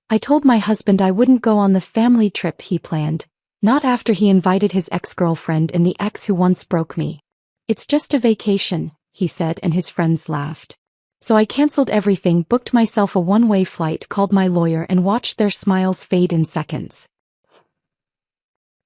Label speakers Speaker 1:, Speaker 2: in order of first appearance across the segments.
Speaker 1: I told my husband I wouldn't go on the family trip he planned, not after he invited his ex-girlfriend and the ex who once broke me. It's just a vacation, he said, and his friends laughed. So I canceled everything, booked myself a one-way flight, called my lawyer, and watched their smiles fade in seconds.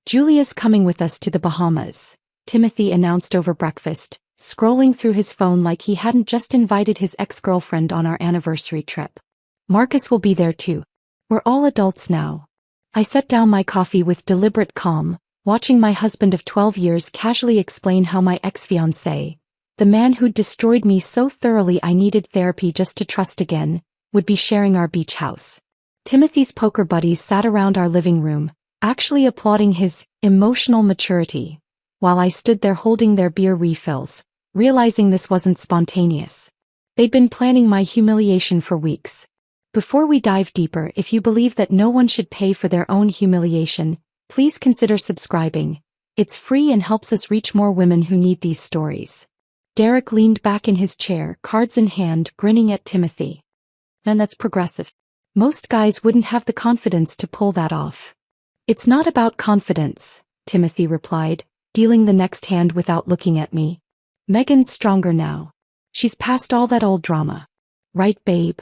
Speaker 1: Julia's coming with us to the Bahamas, Timothy announced over breakfast, scrolling through his phone like he hadn't just invited his ex-girlfriend on our anniversary trip. Marcus will be there too. We're all adults now. I set down my coffee with deliberate calm, watching my husband of 12 years casually explain how my ex-fiancé, the man who'd destroyed me so thoroughly I needed therapy just to trust again, would be sharing our beach house. Timothy's poker buddies sat around our living room, actually applauding his emotional maturity, while I stood there holding their beer refills, realizing this wasn't spontaneous. They'd been planning my humiliation for weeks. Before we dive deeper, if you believe that no one should pay for their own humiliation, please consider subscribing. It's free and helps us reach more women who need these stories. Derek leaned back in his chair, cards in hand, grinning at Timothy. And that's progressive. Most guys wouldn't have the confidence to pull that off. It's not about confidence, Timothy replied, dealing the next hand without looking at me. Megan's stronger now. She's past all that old drama. Right, babe?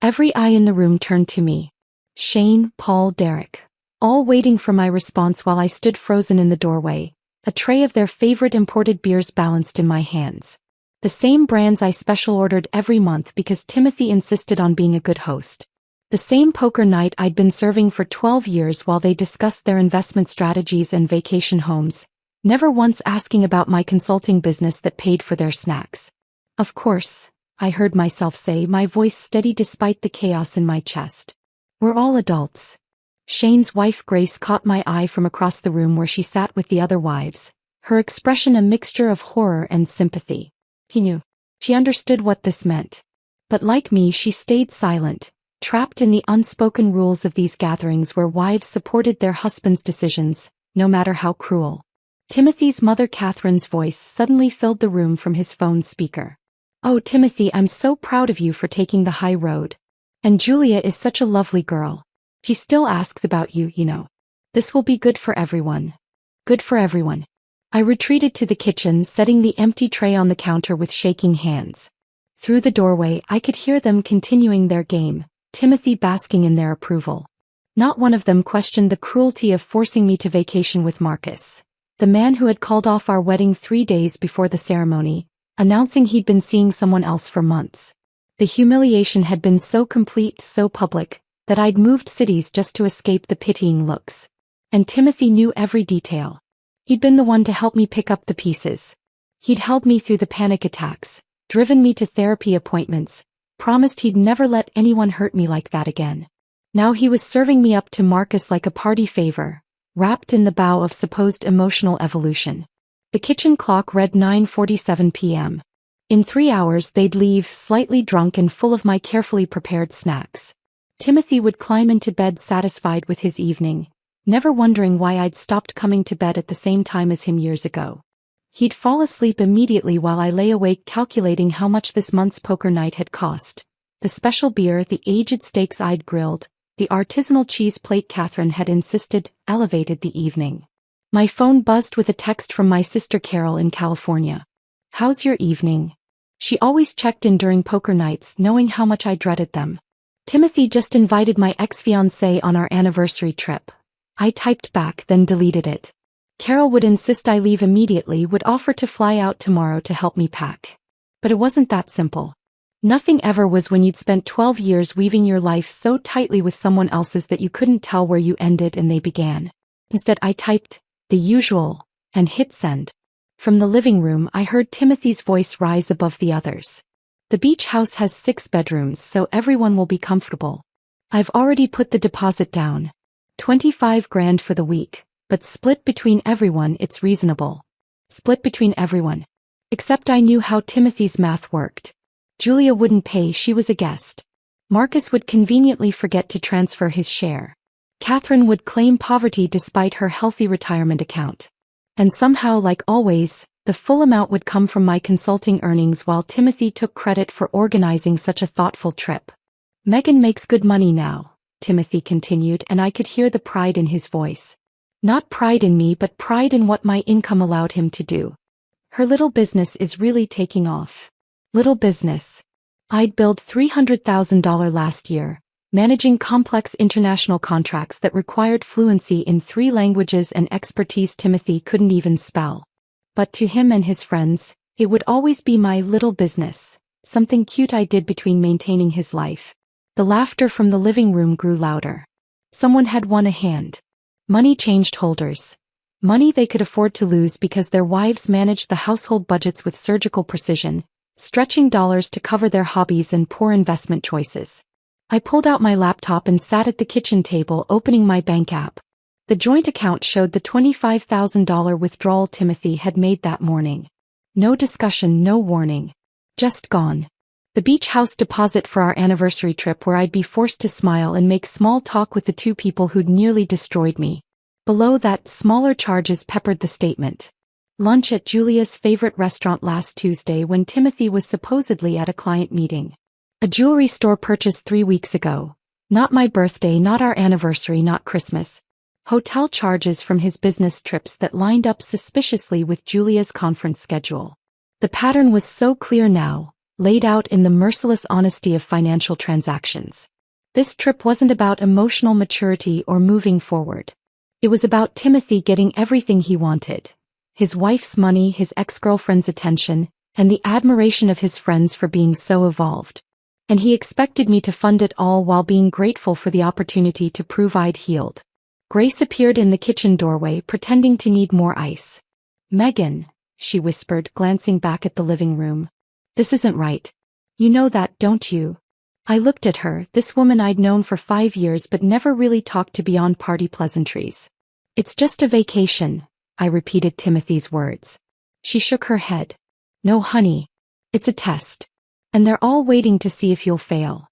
Speaker 1: Every eye in the room turned to me. Shane, Paul, Derek, all waiting for my response while I stood frozen in the doorway, a tray of their favorite imported beers balanced in my hands. The same brands I special ordered every month because Timothy insisted on being a good host. The same poker night I'd been serving for 12 years while they discussed their investment strategies and vacation homes, never once asking about my consulting business that paid for their snacks. Of course, I heard myself say, my voice steady despite the chaos in my chest. We're all adults. Shane's wife Grace caught my eye from across the room where she sat with the other wives, her expression a mixture of horror and sympathy. He knew. She understood what this meant. But like me, she stayed silent, trapped in the unspoken rules of these gatherings where wives supported their husbands' decisions, no matter how cruel. Timothy's mother Catherine's voice suddenly filled the room from his phone speaker. Oh, Timothy, I'm so proud of you for taking the high road. And Julia is such a lovely girl. She still asks about you, you know. This will be good for everyone. Good for everyone. I retreated to the kitchen, setting the empty tray on the counter with shaking hands. Through the doorway, I could hear them continuing their game, Timothy basking in their approval. Not one of them questioned the cruelty of forcing me to vacation with Marcus, the man who had called off our wedding 3 days before the ceremony, announcing he'd been seeing someone else for months. The humiliation had been so complete, so public, that I'd moved cities just to escape the pitying looks. And Timothy knew every detail. He'd been the one to help me pick up the pieces. He'd held me through the panic attacks, driven me to therapy appointments, promised he'd never let anyone hurt me like that again. Now he was serving me up to Marcus like a party favor, wrapped in the bow of supposed emotional evolution. The kitchen clock read 9:47 p.m. In 3 hours they'd leave, slightly drunk and full of my carefully prepared snacks. Timothy would climb into bed satisfied with his evening, never wondering why I'd stopped coming to bed at the same time as him years ago. He'd fall asleep immediately while I lay awake calculating how much this month's poker night had cost. The special beer, the aged steaks I'd grilled, the artisanal cheese plate Catherine had insisted elevated the evening. My phone buzzed with a text from my sister Carol in California. How's your evening? She always checked in during poker nights, knowing how much I dreaded them. Timothy just invited my ex-fiancé on our anniversary trip. I typed back, then deleted it. Carol would insist I leave immediately, would offer to fly out tomorrow to help me pack. But it wasn't that simple. Nothing ever was when you'd spent 12 years weaving your life so tightly with someone else's that you couldn't tell where you ended and they began. Instead I typed, the usual, and hit send. From the living room I heard Timothy's voice rise above the others. The beach house has 6 bedrooms, so everyone will be comfortable. I've already put the deposit down. 25 grand for the week, but split between everyone it's reasonable. Split between everyone. Except I knew how Timothy's math worked. Julia wouldn't pay, she was a guest. Marcus would conveniently forget to transfer his share. Catherine would claim poverty despite her healthy retirement account. And somehow, like always, the full amount would come from my consulting earnings while Timothy took credit for organizing such a thoughtful trip. Megan makes good money now, Timothy continued, and I could hear the pride in his voice. Not pride in me, but pride in what my income allowed him to do. Her little business is really taking off. Little business. I'd billed $300,000 last year, managing complex international contracts that required fluency in 3 languages and expertise Timothy couldn't even spell. But to him and his friends, it would always be my little business, something cute I did between maintaining his life. The laughter from the living room grew louder. Someone had won a hand. Money changed holders. Money they could afford to lose because their wives managed the household budgets with surgical precision, stretching dollars to cover their hobbies and poor investment choices. I pulled out my laptop and sat at the kitchen table, opening my bank app. The joint account showed the $25,000 withdrawal Timothy had made that morning. No discussion, no warning. Just gone. The beach house deposit for our anniversary trip where I'd be forced to smile and make small talk with the 2 people who'd nearly destroyed me. Below that, smaller charges peppered the statement. Lunch at Julia's favorite restaurant last Tuesday when Timothy was supposedly at a client meeting. A jewelry store purchase 3 weeks ago. Not my birthday, not our anniversary, not Christmas. Hotel charges from his business trips that lined up suspiciously with Julia's conference schedule. The pattern was so clear now, laid out in the merciless honesty of financial transactions. This trip wasn't about emotional maturity or moving forward. It was about Timothy getting everything he wanted. His wife's money, his ex-girlfriend's attention, and the admiration of his friends for being so evolved. And he expected me to fund it all while being grateful for the opportunity to prove I'd healed. Grace appeared in the kitchen doorway, pretending to need more ice. "Megan," she whispered, glancing back at the living room. "This isn't right. You know that, don't you?" I looked at her, this woman I'd known for 5 years but never really talked to beyond party pleasantries. "It's just a vacation," I repeated Timothy's words. She shook her head. "No, honey. It's a test. And they're all waiting to see if you'll fail."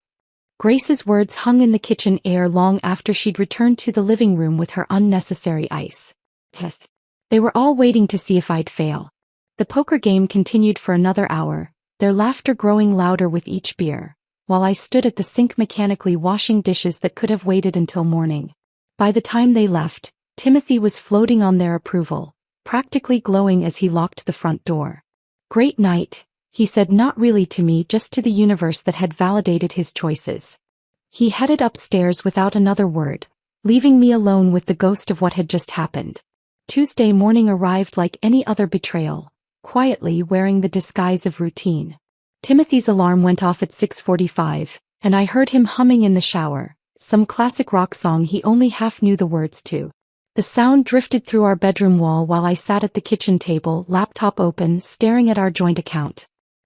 Speaker 1: Grace's words hung in the kitchen air long after she'd returned to the living room with her unnecessary ice. Yes. They were all waiting to see if I'd fail. The poker game continued for another hour, their laughter growing louder with each beer, while I stood at the sink mechanically washing dishes that could have waited until morning. By the time they left, Timothy was floating on their approval, practically glowing as he locked the front door. "Great night," he said, not really to me, just to the universe that had validated his choices. He headed upstairs without another word, leaving me alone with the ghost of what had just happened. Tuesday morning arrived like any other betrayal, quietly wearing the disguise of routine. Timothy's alarm went off at 6:45, and I heard him humming in the shower, some classic rock song he only half knew the words to. The sound drifted through our bedroom wall while I sat at the kitchen table, laptop open, staring at our joint account.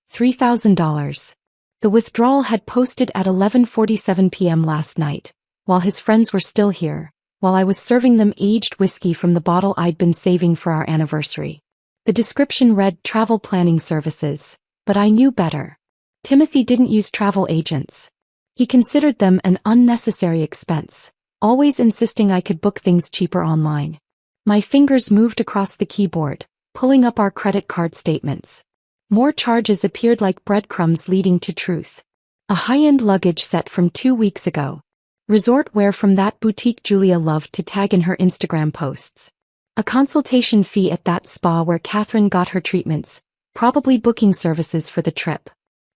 Speaker 1: $3,000. The withdrawal had posted at 11:47 p.m. last night, while his friends were still here, while I was serving them aged whiskey from the bottle I'd been saving for our anniversary. The description read travel planning services, but I knew better. Timothy didn't use travel agents. He considered them an unnecessary expense, always insisting I could book things cheaper online. My fingers moved across the keyboard, pulling up our credit card statements. More charges appeared like breadcrumbs leading to truth. A high-end luggage set from 2 weeks ago. Resort wear from that boutique Julia loved to tag in her Instagram posts. A consultation fee at that spa where Catherine got her treatments, probably booking services for the trip.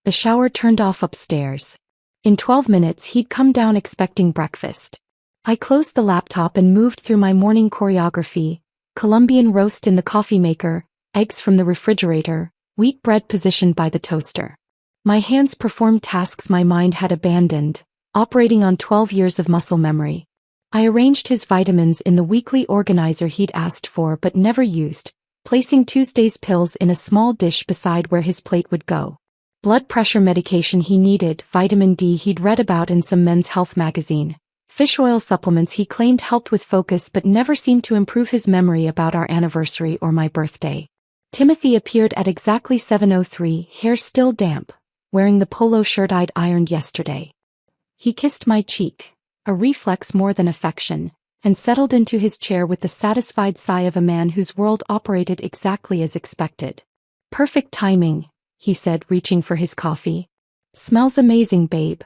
Speaker 1: The shower turned off upstairs. In 12 minutes he'd come down expecting breakfast. I closed the laptop and moved through my morning choreography: Colombian roast in the coffee maker, eggs from the refrigerator, wheat bread positioned by the toaster. My hands performed tasks my mind had abandoned, operating on 12 years of muscle memory. I arranged his vitamins in the weekly organizer he'd asked for but never used, placing Tuesday's pills in a small dish beside where his plate would go. Blood pressure medication he needed, vitamin D he'd read about in some men's health magazine, fish oil supplements he claimed helped with focus but never seemed to improve his memory about our anniversary or my birthday. Timothy appeared at exactly 7:03, hair still damp, wearing the polo shirt I'd ironed yesterday. He kissed my cheek, a reflex more than affection, and settled into his chair with the satisfied sigh of a man whose world operated exactly as expected. "Perfect timing," he said, reaching for his coffee. "Smells amazing, babe."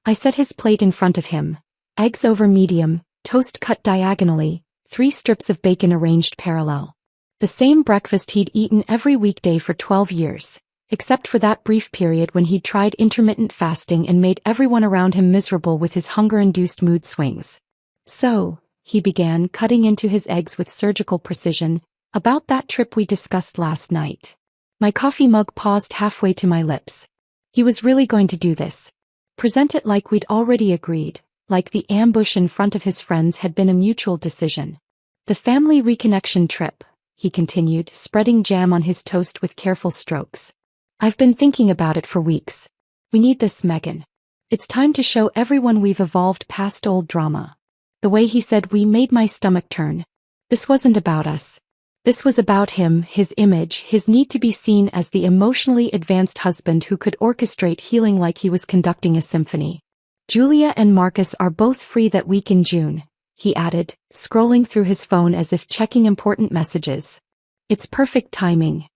Speaker 1: I set his plate in front of him, Eggs over medium, toast cut diagonally, 3 strips of bacon arranged parallel. The same breakfast he'd eaten every weekday for 12 years, except for that brief period when he'd tried intermittent fasting and made everyone around him miserable with his hunger-induced mood swings. So, he began, cutting into his eggs with surgical precision, about that trip we discussed last night. My coffee mug paused halfway to my lips. He was really going to do this. Present it like we'd already agreed, like the ambush in front of his friends had been a mutual decision. The family reconnection trip, he continued, spreading jam on his toast with careful strokes. I've been thinking about it for weeks. We need this, Megan. It's time to show everyone we've evolved past old drama. The way he said we made my stomach turn. This wasn't about us. This was about him, his image, his need to be seen as the emotionally advanced husband who could orchestrate healing like he was conducting a symphony. Julia and Marcus are both free that week in June, he added, scrolling through his phone as if checking important messages. It's perfect timing.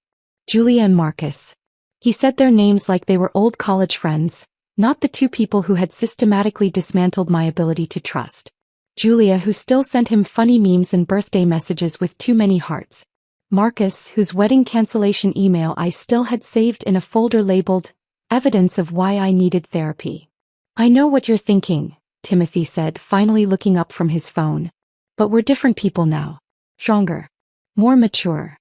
Speaker 1: Julia and Marcus. He said their names like they were old college friends, not the 2 people who had systematically dismantled my ability to trust. Julia, who still sent him funny memes and birthday messages with too many hearts. Marcus, whose wedding cancellation email I still had saved in a folder labeled, Evidence of Why I Needed Therapy. I know what you're thinking, Timothy said, finally looking up from his phone. But we're different people now. Stronger. More mature.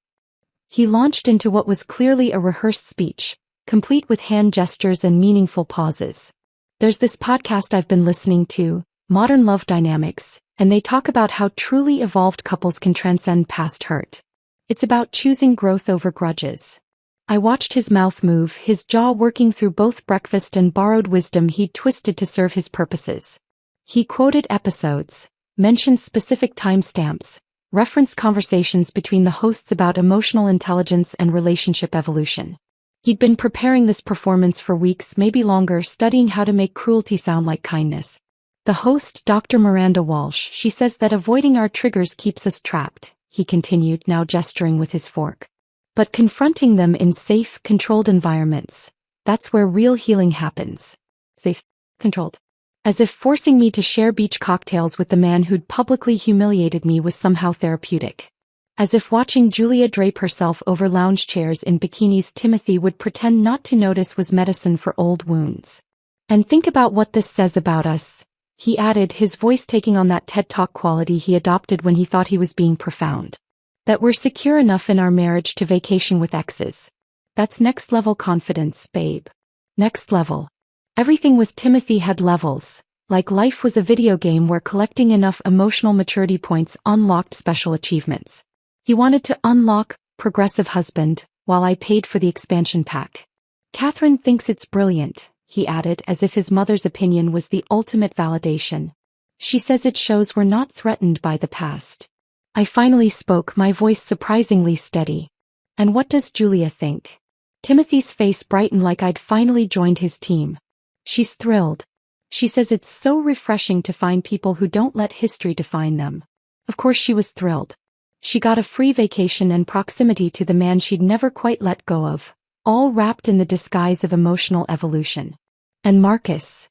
Speaker 1: He launched into what was clearly a rehearsed speech, complete with hand gestures and meaningful pauses. There's this podcast I've been listening to, Modern Love Dynamics, and they talk about how truly evolved couples can transcend past hurt. It's about choosing growth over grudges. I watched his mouth move, his jaw working through both breakfast and borrowed wisdom he'd twisted to serve his purposes. He quoted episodes, mentioned specific timestamps, referenced conversations between the hosts about emotional intelligence and relationship evolution. He'd been preparing this performance for weeks, maybe longer, studying how to make cruelty sound like kindness. The host, Dr. Miranda Walsh, she says that avoiding our triggers keeps us trapped, he continued, now gesturing with his fork. But confronting them in safe, controlled environments, that's where real healing happens. Safe, controlled. As if forcing me to share beach cocktails with the man who'd publicly humiliated me was somehow therapeutic. As if watching Julia drape herself over lounge chairs in bikinis Timothy would pretend not to notice was medicine for old wounds. And think about what this says about us, he added, his voice taking on that TED Talk quality he adopted when he thought he was being profound. That we're secure enough in our marriage to vacation with exes. That's next-level confidence, babe. Next level. Everything with Timothy had levels, like life was a video game where collecting enough emotional maturity points unlocked special achievements. He wanted to unlock Progressive Husband, while I paid for the expansion pack. Catherine thinks it's brilliant, he added, as if his mother's opinion was the ultimate validation. She says it shows we're not threatened by the past. I finally spoke, my voice surprisingly steady. And what does Julia think? Timothy's face brightened like I'd finally joined his team. She's thrilled. She says it's so refreshing to find people who don't let history define them. Of course she was thrilled. She got a free vacation and proximity to the man she'd never quite let go of, all wrapped in the disguise of emotional evolution. And Marcus?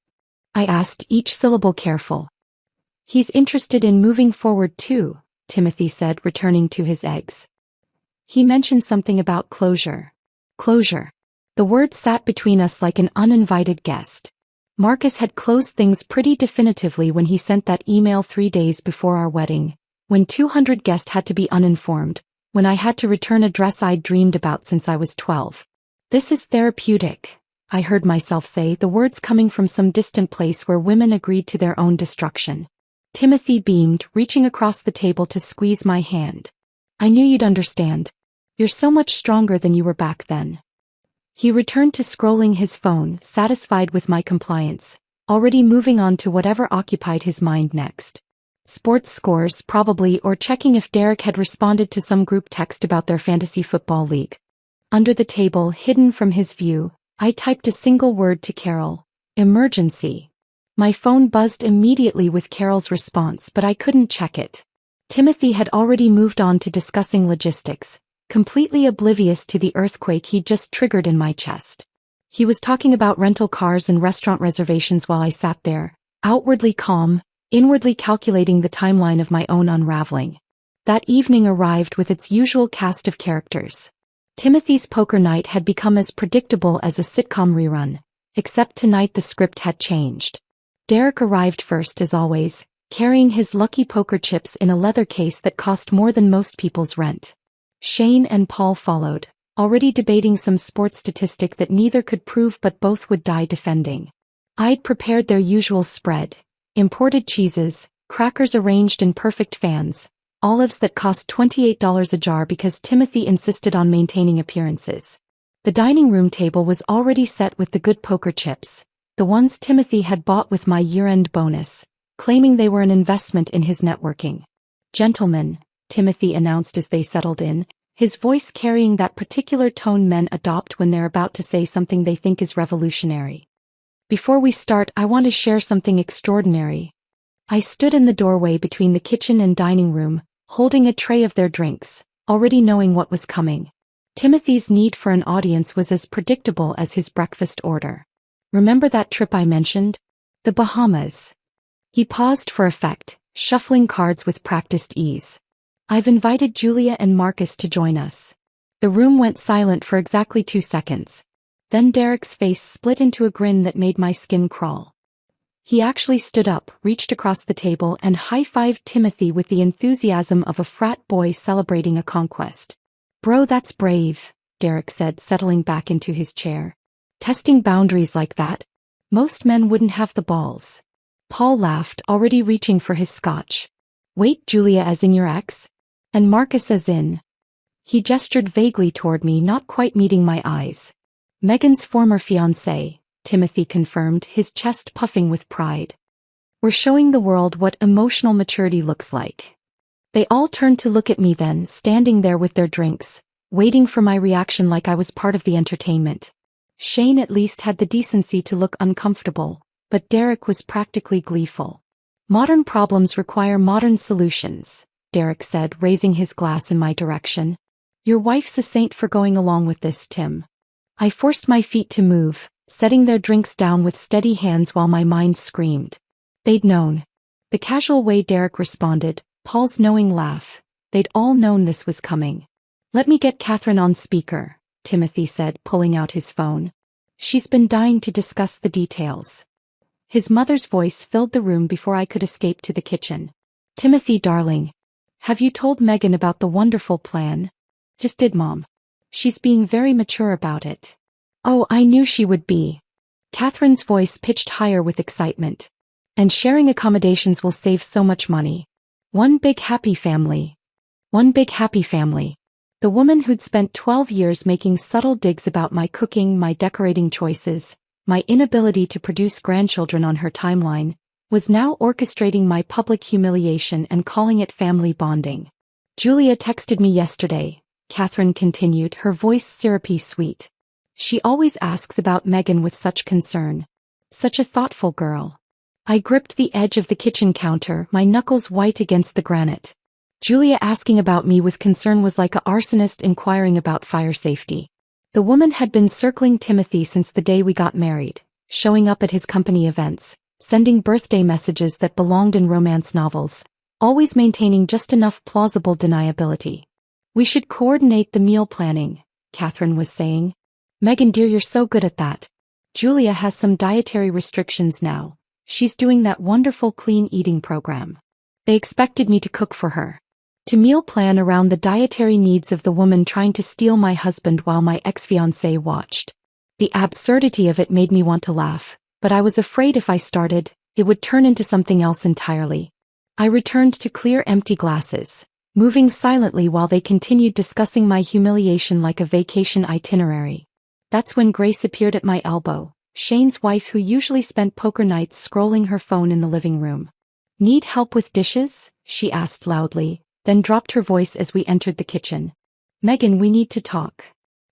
Speaker 1: I asked, each syllable careful. He's interested in moving forward too, Timothy said, returning to his eggs. He mentioned something about closure. Closure. The word sat between us like an uninvited guest. Marcus had closed things pretty definitively when he sent that email 3 days before our wedding, when 200 guests had to be uninformed, when I had to return a dress I'd dreamed about since I was 12. This is therapeutic, I heard myself say, the words coming from some distant place where women agreed to their own destruction. Timothy beamed, reaching across the table to squeeze my hand. I knew you'd understand. You're so much stronger than you were back then. He returned to scrolling his phone, satisfied with my compliance, already moving on to whatever occupied his mind next. Sports scores, probably, or checking if Derek had responded to some group text about their fantasy football league. Under the table, hidden from his view, I typed a single word to Carol. Emergency. My phone buzzed immediately with Carol's response, but I couldn't check it. Timothy had already moved on to discussing logistics, completely oblivious to the earthquake he'd just triggered in my chest. He was talking about rental cars and restaurant reservations while I sat there, outwardly calm, inwardly calculating the timeline of my own unraveling. That evening arrived with its usual cast of characters. Timothy's poker night had become as predictable as a sitcom rerun, except tonight the script had changed. Derek arrived first as always, carrying his lucky poker chips in a leather case that cost more than most people's rent. Shane and Paul followed, already debating some sports statistic that neither could prove but both would die defending. I'd prepared their usual spread: imported cheeses, crackers arranged in perfect fans, olives that cost $28 a jar because Timothy insisted on maintaining appearances. The dining room table was already set with the good poker chips, the ones Timothy had bought with my year-end bonus, claiming they were an investment in his networking. "Gentlemen," Timothy announced as they settled in, his voice carrying that particular tone men adopt when they're about to say something they think is revolutionary. "Before we start, I want to share something extraordinary." I stood in the doorway between the kitchen and dining room, holding a tray of their drinks, already knowing what was coming. Timothy's need for an audience was as predictable as his breakfast order. "Remember that trip I mentioned? The Bahamas." He paused for effect, shuffling cards with practiced ease. "I've invited Julia and Marcus to join us." The room went silent for exactly 2 seconds. Then Derek's face split into a grin that made my skin crawl. He actually stood up, reached across the table and high-fived Timothy with the enthusiasm of a frat boy celebrating a conquest. "Bro, that's brave," Derek said, settling back into his chair. "Testing boundaries like that? Most men wouldn't have the balls." Paul laughed, already reaching for his scotch. "Wait, Julia as in your ex? And Marcus as in?" He gestured vaguely toward me, not quite meeting my eyes. "Megan's former fiancé," Timothy confirmed, his chest puffing with pride. "We're showing the world what emotional maturity looks like." They all turned to look at me then, standing there with their drinks, waiting for my reaction like I was part of the entertainment. Shane at least had the decency to look uncomfortable, but Derek was practically gleeful. "Modern problems require modern solutions," Derek said, raising his glass in my direction. "Your wife's a saint for going along with this, Tim." I forced my feet to move, setting their drinks down with steady hands while my mind screamed. They'd known. The casual way Derek responded, Paul's knowing laugh, they'd all known this was coming. "Let me get Catherine on speaker," Timothy said, pulling out his phone. "She's been dying to discuss the details." His mother's voice filled the room before I could escape to the kitchen. "Timothy, darling, have you told Megan about the wonderful plan?" "Just did, Mom. She's being very mature about it." "Oh, I knew she would be." Catherine's voice pitched higher with excitement. "And sharing accommodations will save so much money. One big happy family." One big happy family. The woman who'd spent 12 years making subtle digs about my cooking, my decorating choices, my inability to produce grandchildren on her timeline, was now orchestrating my public humiliation and calling it family bonding. "Julia texted me yesterday," Catherine continued, her voice syrupy sweet. "She always asks about Megan with such concern. Such a thoughtful girl." I gripped the edge of the kitchen counter, my knuckles white against the granite. Julia asking about me with concern was like an arsonist inquiring about fire safety. The woman had been circling Timothy since the day we got married, showing up at his company events, sending birthday messages that belonged in romance novels, always maintaining just enough plausible deniability. "We should coordinate the meal planning," Catherine was saying. "Megan dear, you're so good at that. Julia has some dietary restrictions now. She's doing that wonderful clean eating program. They expected me to cook for her. To meal plan around the dietary needs of the woman trying to steal my husband while my ex-fiancé watched. The absurdity of it made me want to laugh, but I was afraid if I started, it would turn into something else entirely. I returned to clear empty glasses, moving silently while they continued discussing my humiliation like a vacation itinerary. That's when Grace appeared at my elbow, Shane's wife who usually spent poker nights scrolling her phone in the living room. "Need help with dishes?" she asked loudly, then dropped her voice as we entered the kitchen. "Megan, we need to talk."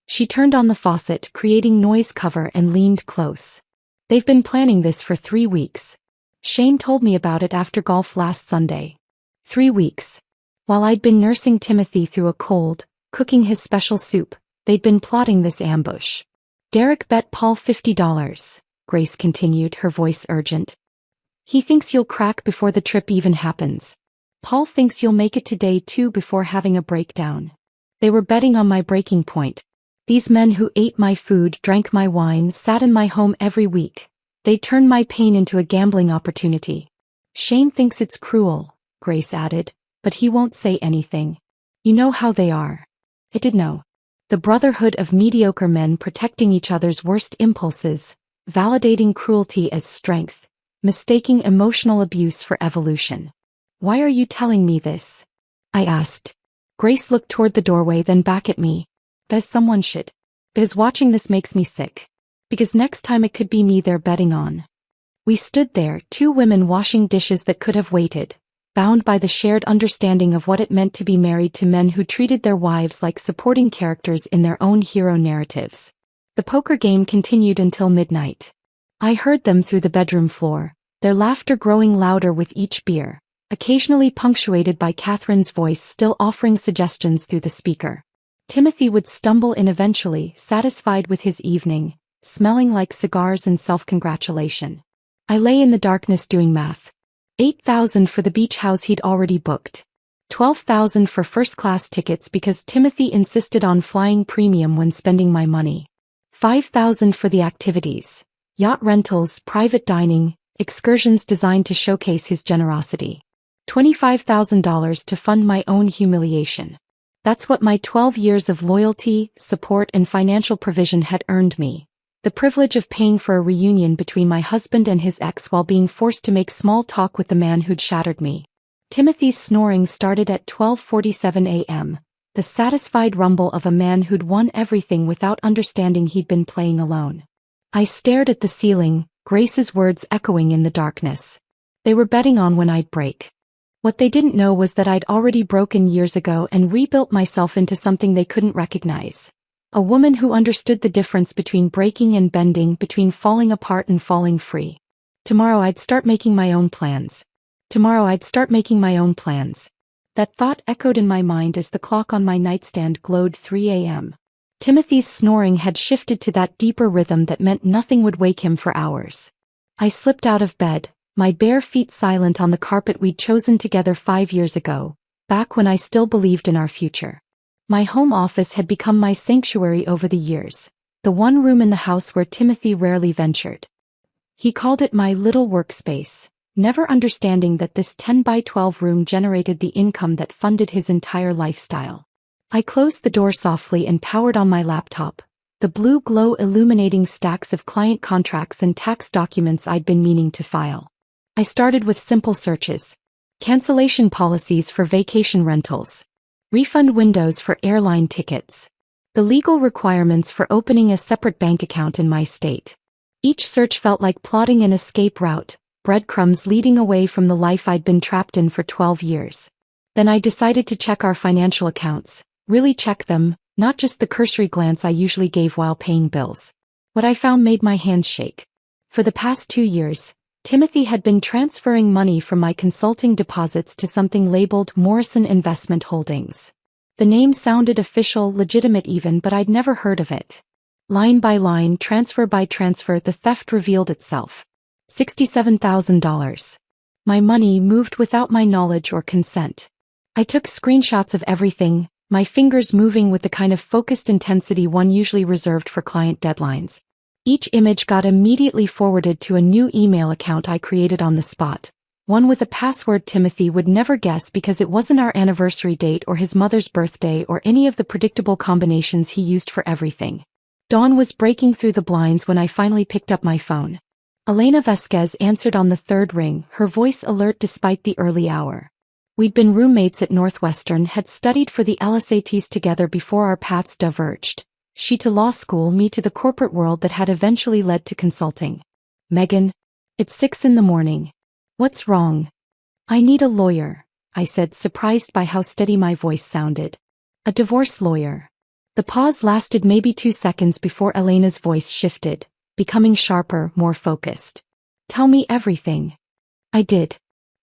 Speaker 1: She turned on the faucet, creating noise cover, and leaned close. "They've been planning this for 3 weeks. Shane told me about it after golf last Sunday." 3 weeks. While I'd been nursing Timothy through a cold, cooking his special soup, they'd been plotting this ambush. "Derek bet Paul $50, Grace continued, her voice urgent. He thinks you'll crack before the trip even happens. Paul thinks you'll make it to day 2 before having a breakdown. They were betting on my breaking point. These men who ate my food, drank my wine, sat in my home every week. They turned my pain into a gambling opportunity. Shane thinks it's cruel, Grace added, but he won't say anything. You know how they are. I did know. The brotherhood of mediocre men protecting each other's worst impulses, validating cruelty as strength, mistaking emotional abuse for evolution. Why are you telling me this? I asked. Grace looked toward the doorway, then back at me. Because someone should. Because watching this makes me sick. Because next time it could be me they're betting on. We stood there, 2 women washing dishes that could have waited, bound by the shared understanding of what it meant to be married to men who treated their wives like supporting characters in their own hero narratives. The poker game continued until midnight. I heard them through the bedroom floor, their laughter growing louder with each beer, occasionally punctuated by Catherine's voice still offering suggestions through the speaker. Timothy would stumble in eventually, satisfied with his evening, smelling like cigars and self-congratulation. I lay in the darkness doing math. $8,000 for the beach house he'd already booked. $12,000 for first-class tickets because Timothy insisted on flying premium when spending my money. $5,000 for the activities, yacht rentals, private dining, excursions designed to showcase his generosity. $25,000 to fund my own humiliation. That's what my 12 years of loyalty, support, and financial provision had earned me. The privilege of paying for a reunion between my husband and his ex while being forced to make small talk with the man who'd shattered me. Timothy's snoring started at 12:47 a.m., the satisfied rumble of a man who'd won everything without understanding he'd been playing alone. I stared at the ceiling, Grace's words echoing in the darkness. They were betting on when I'd break. What they didn't know was that I'd already broken years ago and rebuilt myself into something they couldn't recognize. A woman who understood the difference between breaking and bending, between falling apart and falling free. Tomorrow I'd start making my own plans. Tomorrow I'd start making my own plans. That thought echoed in my mind as the clock on my nightstand glowed 3 a.m. Timothy's snoring had shifted to that deeper rhythm that meant nothing would wake him for hours. I slipped out of bed, my bare feet silent on the carpet we'd chosen together 5 years ago, back when I still believed in our future. My home office had become my sanctuary over the years, the one room in the house where Timothy rarely ventured. He called it my little workspace, never understanding that this 10 by 12 room generated the income that funded his entire lifestyle. I closed the door softly and powered on my laptop, the blue glow illuminating stacks of client contracts and tax documents I'd been meaning to file. I started with simple searches. Cancellation policies for vacation rentals. Refund windows for airline tickets. The legal requirements for opening a separate bank account in my state. Each search felt like plotting an escape route, breadcrumbs leading away from the life I'd been trapped in for 12 years. Then I decided to check our financial accounts, really check them, not just the cursory glance I usually gave while paying bills. What I found made my hands shake. For the past 2 years, Timothy had been transferring money from my consulting deposits to something labeled Morrison Investment Holdings. The name sounded official, legitimate even, but I'd never heard of it. Line by line, transfer by transfer, the theft revealed itself. $67,000. My money moved without my knowledge or consent. I took screenshots of everything, my fingers moving with the kind of focused intensity one usually reserved for client deadlines. Each image got immediately forwarded to a new email account I created on the spot, one with a password Timothy would never guess because it wasn't our anniversary date or his mother's birthday or any of the predictable combinations he used for everything. Dawn was breaking through the blinds when I finally picked up my phone. Elena Vasquez answered on the third ring, her voice alert despite the early hour. We'd been roommates at Northwestern, had studied for the LSATs together before our paths diverged. She to law school, me to the corporate world that had eventually led to consulting. Megan, it's 6 a.m. What's wrong? I need a lawyer, I said, surprised by how steady my voice sounded. A divorce lawyer. The pause lasted maybe 2 seconds before Elena's voice shifted, becoming sharper, more focused. Tell me everything. I did.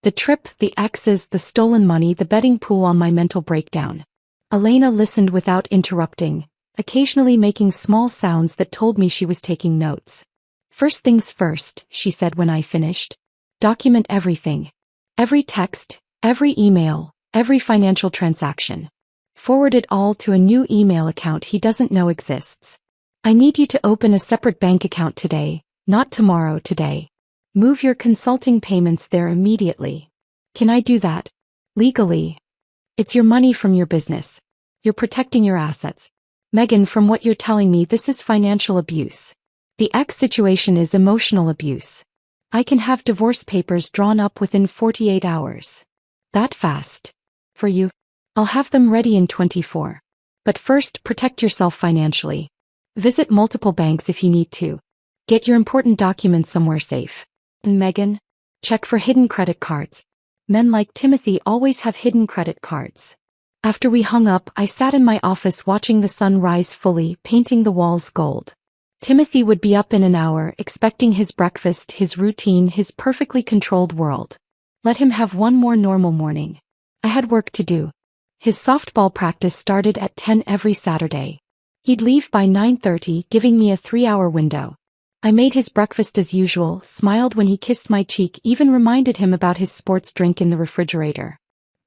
Speaker 1: The trip, the exes, the stolen money, the betting pool, on my mental breakdown. Elena listened without interrupting, occasionally making small sounds that told me she was taking notes. First things first, she said when I finished. Document everything. Every text, every email, every financial transaction. Forward it all to a new email account he doesn't know exists. I need you to open a separate bank account today, not tomorrow, today. Move your consulting payments there immediately. Can I do that? Legally. It's your money from your business. You're protecting your assets. Megan, from what you're telling me, this is financial abuse. The X situation is emotional abuse. I can have divorce papers drawn up within 48 hours. That fast? For you? I'll have them ready in 24. But first, protect yourself financially. Visit multiple banks if you need to. Get your important documents somewhere safe. And Megan? Check for hidden credit cards. Men like Timothy always have hidden credit cards. After we hung up, I sat in my office watching the sun rise fully, painting the walls gold. Timothy would be up in an hour, expecting his breakfast, his routine, his perfectly controlled world. Let him have one more normal morning. I had work to do. His softball practice started at 10 every Saturday. He'd leave by 9:30, giving me a 3-hour window. I made his breakfast as usual, smiled when he kissed my cheek, even reminded him about his sports drink in the refrigerator.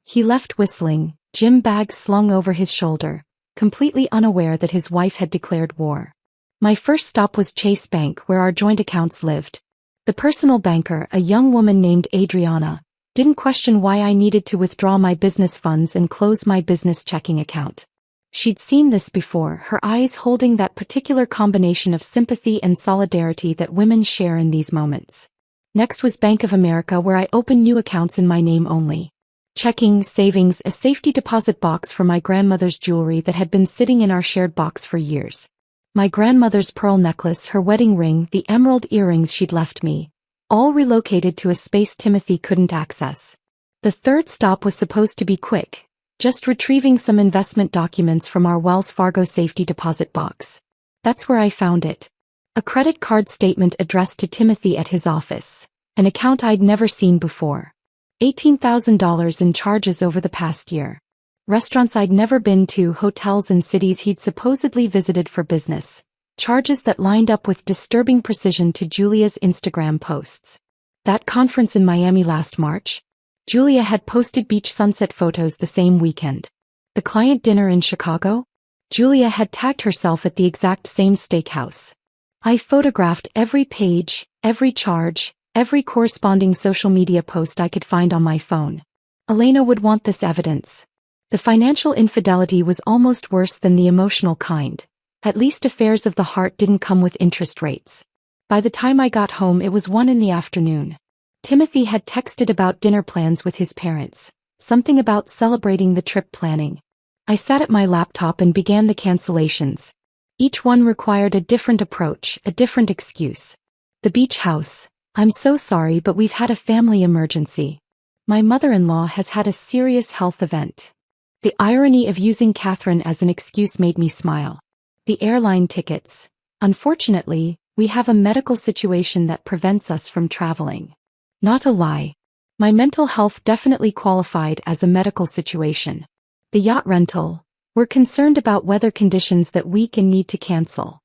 Speaker 1: He left whistling, gym bag slung over his shoulder, completely unaware that his wife had declared war. My first stop was Chase Bank, where our joint accounts lived. The personal banker, a young woman named Adriana, didn't question why I needed to withdraw my business funds and close my business checking account. She'd seen this before, her eyes holding that particular combination of sympathy and solidarity that women share in these moments. Next was Bank of America, where I opened new accounts in my name only. Checking, savings, a safety deposit box for my grandmother's jewelry that had been sitting in our shared box for years. My grandmother's pearl necklace, her wedding ring, the emerald earrings she'd left me, all relocated to a space Timothy couldn't access. The third stop was supposed to be quick, just retrieving some investment documents from our Wells Fargo safety deposit box. That's where I found it. A credit card statement addressed to Timothy at his office, an account I'd never seen before. $18,000 in charges over the past year. Restaurants I'd never been to, hotels in cities he'd supposedly visited for business. Charges that lined up with disturbing precision to Julia's Instagram posts. That conference in Miami last March? Julia had posted beach sunset photos the same weekend. The client dinner in Chicago? Julia had tagged herself at the exact same steakhouse. I photographed every page, every charge, every corresponding social media post I could find on my phone. Elena would want this evidence. The financial infidelity was almost worse than the emotional kind. At least affairs of the heart didn't come with interest rates. By the time I got home, it was 1 in the afternoon. Timothy had texted about dinner plans with his parents, something about celebrating the trip planning. I sat at my laptop and began the cancellations. Each one required a different approach, a different excuse. The beach house. I'm so sorry, but we've had a family emergency. My mother-in-law has had a serious health event. The irony of using Catherine as an excuse made me smile. The airline tickets. Unfortunately, we have a medical situation that prevents us from traveling. Not a lie. My mental health definitely qualified as a medical situation. The yacht rental. We're concerned about weather conditions that week and need to cancel.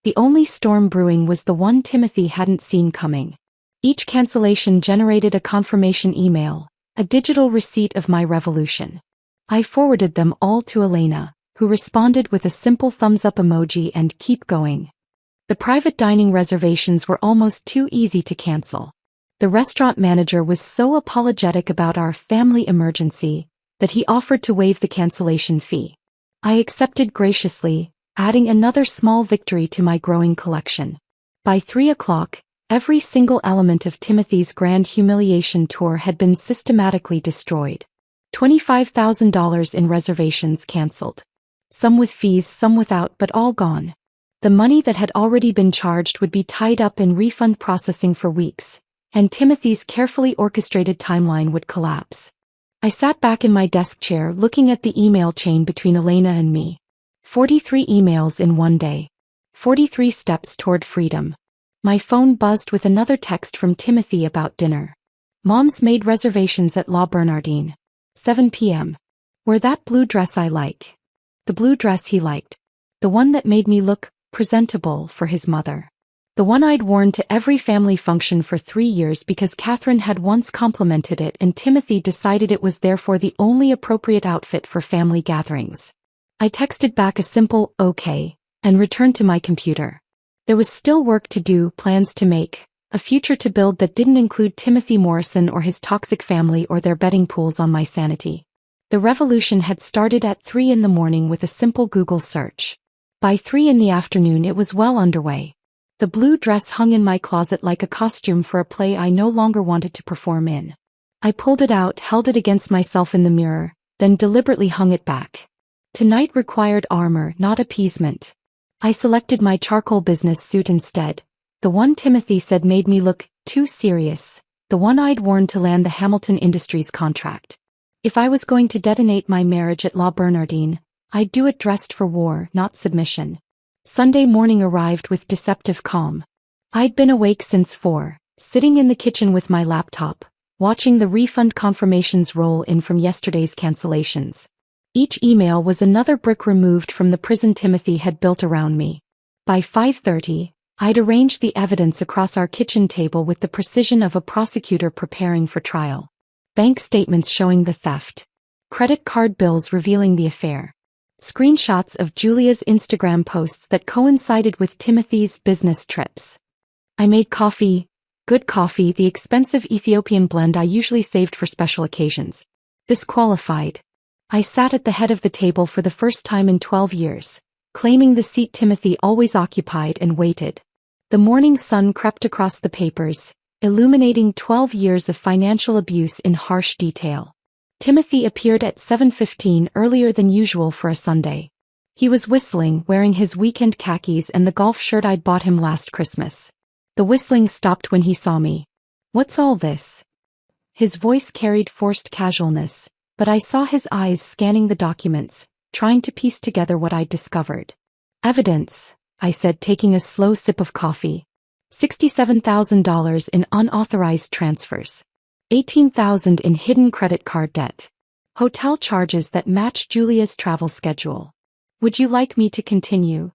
Speaker 1: The only storm brewing was the one Timothy hadn't seen coming. Each cancellation generated a confirmation email, a digital receipt of my revolution. I forwarded them all to Elena, who responded with a simple thumbs-up emoji and keep going. The private dining reservations were almost too easy to cancel. The restaurant manager was so apologetic about our family emergency that he offered to waive the cancellation fee. I accepted graciously, adding another small victory to my growing collection. By 3 o'clock, every single element of Timothy's grand humiliation tour had been systematically destroyed. $25,000 in reservations canceled. Some with fees, some without, but all gone. The money that had already been charged would be tied up in refund processing for weeks, and Timothy's carefully orchestrated timeline would collapse. I sat back in my desk chair looking at the email chain between Elena and me. 43 emails in one day. 43 steps toward freedom. My phone buzzed with another text from Timothy about dinner. Mom's made reservations at La Bernardine. 7 p.m. Wear that blue dress I like. The blue dress he liked. The one that made me look presentable for his mother. The one I'd worn to every family function for 3 years because Catherine had once complimented it and Timothy decided it was therefore the only appropriate outfit for family gatherings. I texted back a simple, okay, and returned to my computer. There was still work to do, plans to make, a future to build that didn't include Timothy Morrison or his toxic family or their betting pools on my sanity. The revolution had started at 3 in the morning with a simple Google search. By 3 in the afternoon it was well underway. The blue dress hung in my closet like a costume for a play I no longer wanted to perform in. I pulled it out, held it against myself in the mirror, then deliberately hung it back. Tonight required armor, not appeasement. I selected my charcoal business suit instead, the one Timothy said made me look too serious, the one I'd worn to land the Hamilton Industries contract. If I was going to detonate my marriage at La Bernardine, I'd do it dressed for war, not submission. Sunday morning arrived with deceptive calm. I'd been awake since 4, sitting in the kitchen with my laptop, watching the refund confirmations roll in from yesterday's cancellations. Each email was another brick removed from the prison Timothy had built around me. By 5:30, I'd arranged the evidence across our kitchen table with the precision of a prosecutor preparing for trial. Bank statements showing the theft. Credit card bills revealing the affair. Screenshots of Julia's Instagram posts that coincided with Timothy's business trips. I made coffee, good coffee, the expensive Ethiopian blend I usually saved for special occasions. This qualified. I sat at the head of the table for the first time in 12 years, claiming the seat Timothy always occupied, and waited. The morning sun crept across the papers, illuminating 12 years of financial abuse in harsh detail. Timothy appeared at 7:15 earlier than usual for a Sunday. He was whistling, wearing his weekend khakis and the golf shirt I'd bought him last Christmas. The whistling stopped when he saw me. "What's all this?" His voice carried forced casualness, but I saw his eyes scanning the documents, trying to piece together what I'd discovered. "Evidence," I said, taking a slow sip of coffee. $67,000 in unauthorized transfers. $18,000 in hidden credit card debt. Hotel charges that match Julia's travel schedule. "Would you like me to continue?"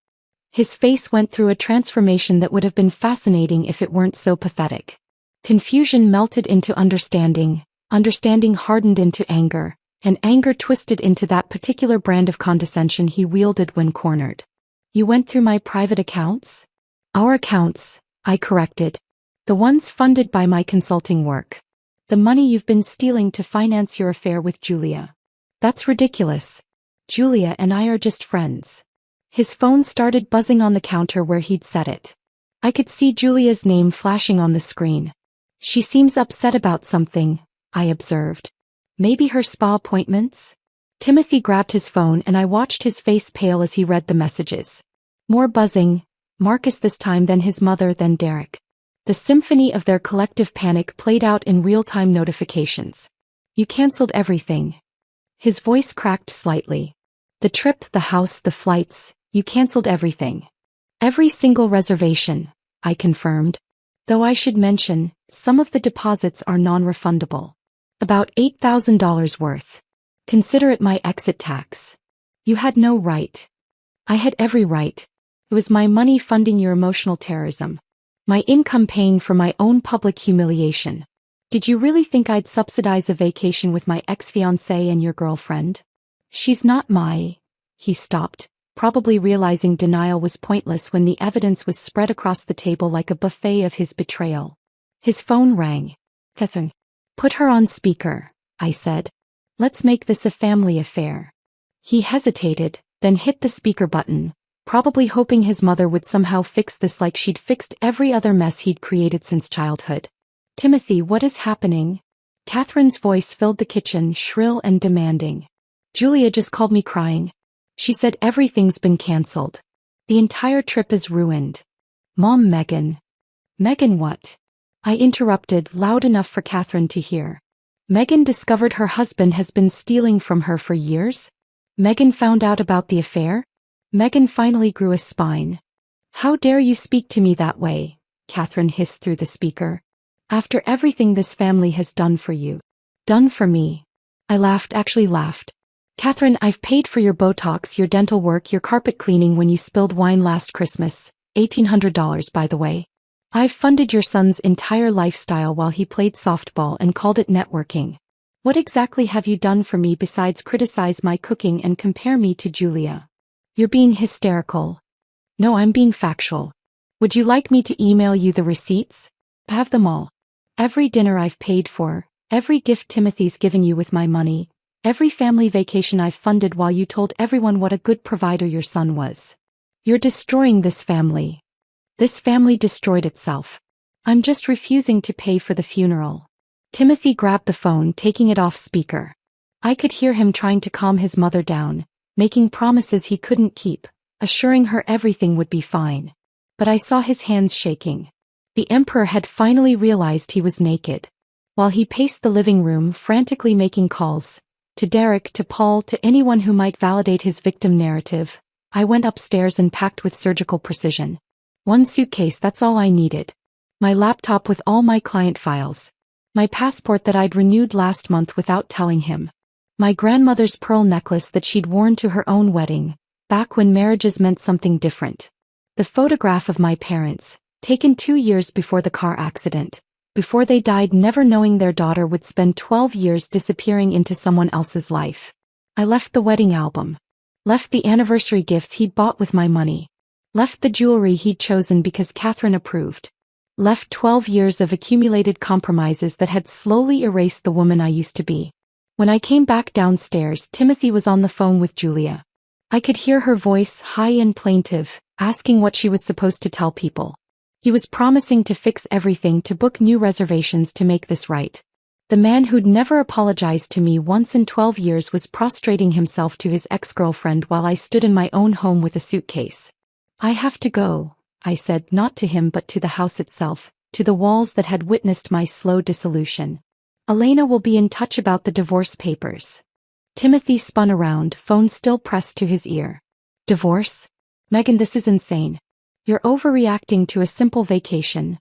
Speaker 1: His face went through a transformation that would have been fascinating if it weren't so pathetic. Confusion melted into understanding, understanding hardened into anger, and anger twisted into that particular brand of condescension he wielded when cornered. "You went through my private accounts?" "Our accounts," I corrected. "The ones funded by my consulting work. The money you've been stealing to finance your affair with Julia." "That's ridiculous. Julia and I are just friends." His phone started buzzing on the counter where he'd set it. I could see Julia's name flashing on the screen. "She seems upset about something," I observed. "Maybe her spa appointments?" Timothy grabbed his phone and I watched his face pale as he read the messages. More buzzing, Marcus this time, then his mother, then Derek. The symphony of their collective panic played out in real-time notifications. "You canceled everything." His voice cracked slightly. "The trip, the house, the flights, you canceled everything." "Every single reservation," I confirmed. "Though I should mention, some of the deposits are non-refundable. About $8,000 worth. Consider it my exit tax." "You had no right." "I had every right. It was my money funding your emotional terrorism. My income paying for my own public humiliation. Did you really think I'd subsidize a vacation with my ex-fiancé and your girlfriend?" "She's not my..." He stopped, probably realizing denial was pointless when the evidence was spread across the table like a buffet of his betrayal. His phone rang. "Catherine." "Put her on speaker," I said. "Let's make this a family affair." He hesitated, then hit the speaker button, probably hoping his mother would somehow fix this like she'd fixed every other mess he'd created since childhood. "Timothy, what is happening?" Catherine's voice filled the kitchen, shrill and demanding. "Julia just called me crying. She said everything's been cancelled. The entire trip is ruined." "Mom, Megan." "Megan what?" I interrupted, loud enough for Catherine to hear. "Megan discovered her husband has been stealing from her for years? Megan found out about the affair?" Megan finally grew a spine. "How dare you speak to me that way?" Catherine hissed through the speaker. "After everything this family has done for you." "Done for me?" I laughed, actually laughed. "Catherine, I've paid for your Botox, your dental work, your carpet cleaning when you spilled wine last Christmas. $1,800, by the way. I've funded your son's entire lifestyle while he played softball and called it networking. What exactly have you done for me besides criticize my cooking and compare me to Julia? You're being hysterical. No, I'm being factual. Would you like me to email you the receipts? I have them all. Every dinner I've paid for, every gift Timothy's given you with my money, every family vacation I've funded while you told everyone what a good provider your son was. You're destroying this family. This family destroyed itself. I'm just refusing to pay for the funeral. Timothy grabbed the phone, taking it off speaker. I could hear him trying to calm his mother down, making promises he couldn't keep, assuring her everything would be fine. But I saw his hands shaking. The emperor had finally realized he was naked. While he paced the living room, frantically making calls, to Derek, to Paul, to anyone who might validate his victim narrative, I went upstairs and packed with surgical precision. One suitcase, that's all I needed. My laptop with all my client files. My passport that I'd renewed last month without telling him. My grandmother's pearl necklace that she'd worn to her own wedding, back when marriages meant something different. The photograph of my parents, taken 2 years before the car accident, before they died, never knowing their daughter would spend 12 years disappearing into someone else's life. I left the wedding album. Left the anniversary gifts he'd bought with my money. Left the jewelry he'd chosen because Catherine approved. Left 12 years of accumulated compromises that had slowly erased the woman I used to be. When I came back downstairs, Timothy was on the phone with Julia. I could hear her voice, high and plaintive, asking what she was supposed to tell people. He was promising to fix everything, to book new reservations, to make this right. The man who'd never apologized to me once in 12 years was prostrating himself to his ex-girlfriend while I stood in my own home with a suitcase. I have to go, I said, not to him but to the house itself, to the walls that had witnessed my slow dissolution. Elena will be in touch about the divorce papers. Timothy spun around, phone still pressed to his ear. Divorce? Megan, this is insane. You're overreacting to a simple vacation.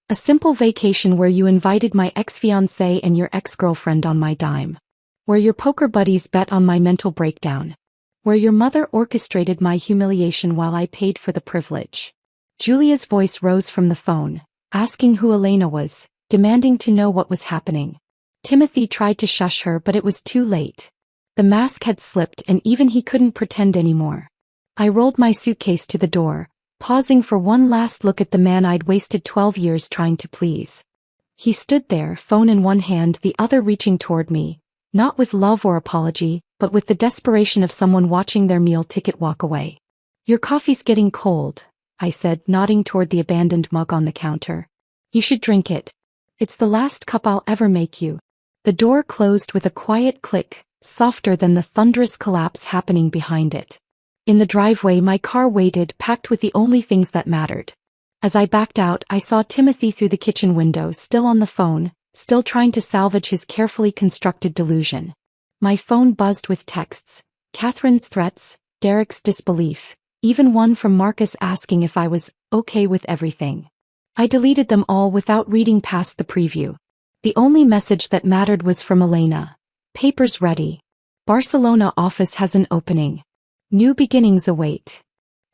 Speaker 1: A simple vacation where you invited my ex-fiancé and your ex-girlfriend on my dime. Where your poker buddies bet on my mental breakdown. Where your mother orchestrated my humiliation while I paid for the privilege. Julia's voice rose from the phone, asking who Elena was, demanding to know what was happening. Timothy tried to shush her, but it was too late. The mask had slipped and even he couldn't pretend anymore. I rolled my suitcase to the door, pausing for one last look at the man I'd wasted 12 years trying to please. He stood there, phone in one hand, the other reaching toward me, not with love or apology, but with the desperation of someone watching their meal ticket walk away. Your coffee's getting cold, I said, nodding toward the abandoned mug on the counter. You should drink it. It's the last cup I'll ever make you. The door closed with a quiet click, softer than the thunderous collapse happening behind it. In the driveway, my car waited, packed with the only things that mattered. As I backed out, I saw Timothy through the kitchen window, still on the phone, still trying to salvage his carefully constructed delusion. My phone buzzed with texts, Catherine's threats, Derek's disbelief, even one from Marcus asking if I was okay with everything. I deleted them all without reading past the preview. The only message that mattered was from Elena. Papers ready. Barcelona office has an opening. New beginnings await.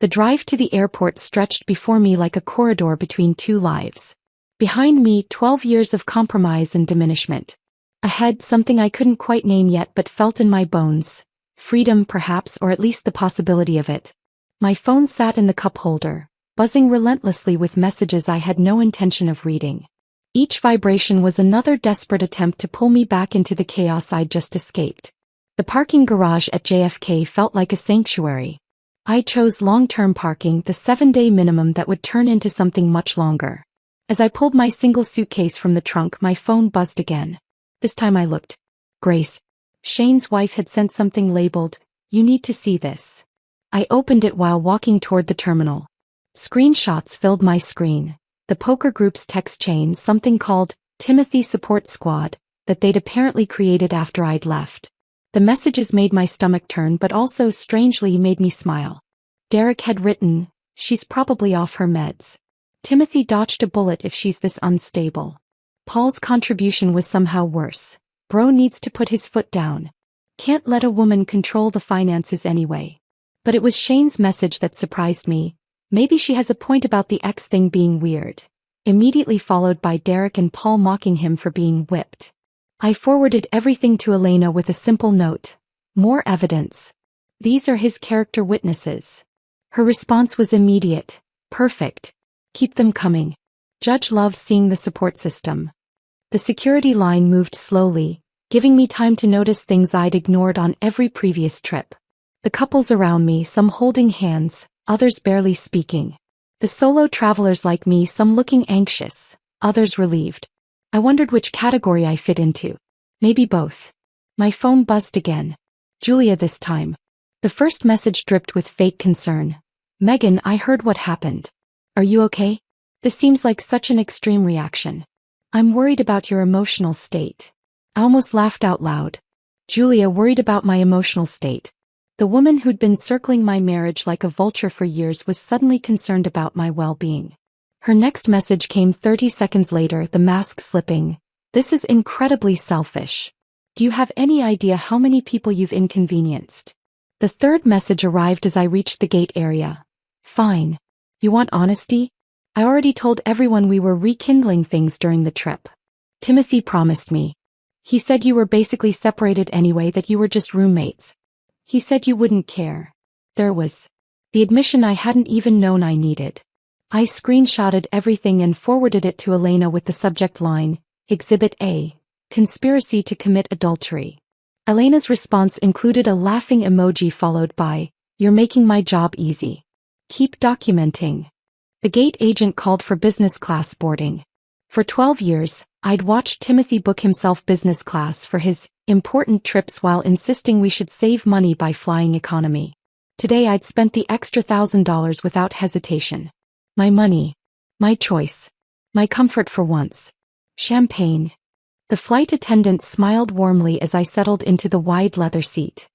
Speaker 1: The drive to the airport stretched before me like a corridor between two lives. Behind me, 12 years of compromise and diminishment. Ahead, something I couldn't quite name yet but felt in my bones. Freedom, perhaps, or at least the possibility of it. My phone sat in the cup holder, buzzing relentlessly with messages I had no intention of reading. Each vibration was another desperate attempt to pull me back into the chaos I'd just escaped. The parking garage at JFK felt like a sanctuary. I chose long-term parking, the 7-day minimum that would turn into something much longer. As I pulled my single suitcase from the trunk, my phone buzzed again. This time I looked. Grace. Shane's wife had sent something labeled, "You need to see this." I opened it while walking toward the terminal. Screenshots filled my screen. The poker group's text chain, something called Timothy Support Squad, that they'd apparently created after I'd left. The messages made my stomach turn but also strangely made me smile. Derek had written, "She's probably off her meds. Timothy dodged a bullet if she's this unstable." Paul's contribution was somehow worse. "Bro needs to put his foot down. Can't let a woman control the finances anyway." But it was Shane's message that surprised me. Maybe she has a point about the ex thing being weird. Immediately followed by Derek and Paul mocking him for being whipped. I forwarded everything to Elena with a simple note. More evidence. These are his character witnesses. Her response was immediate. Perfect. Keep them coming. Judge loves seeing the support system. The security line moved slowly, giving me time to notice things I'd ignored on every previous trip. The couples around me, some holding hands, others barely speaking. The solo travelers like me, some looking anxious, others relieved. I wondered which category I fit into. Maybe both. My phone buzzed again. Julia this time. The first message dripped with fake concern. Megan, I heard what happened. Are you okay? This seems like such an extreme reaction. I'm worried about your emotional state. I almost laughed out loud. Julia, worried about my emotional state. The woman who'd been circling my marriage like a vulture for years was suddenly concerned about my well-being. Her next message came 30 seconds later, the mask slipping. This is incredibly selfish. Do you have any idea how many people you've inconvenienced? The third message arrived as I reached the gate area. Fine. You want honesty? I already told everyone we were rekindling things during the trip. Timothy promised me. He said you were basically separated anyway, that you were just roommates. He said you wouldn't care. There was the admission I hadn't even known I needed. I screenshotted everything and forwarded it to Elena with the subject line, Exhibit A, Conspiracy to Commit Adultery. Elena's response included a laughing emoji followed by, You're making my job easy. Keep documenting. The gate agent called for business class boarding. For 12 years, I'd watched Timothy book himself business class for his important trips while insisting we should save money by flying economy. Today I'd spent the extra $1,000 without hesitation. My money. My choice. My comfort for once. Champagne. The flight attendant smiled warmly as I settled into the wide leather seat.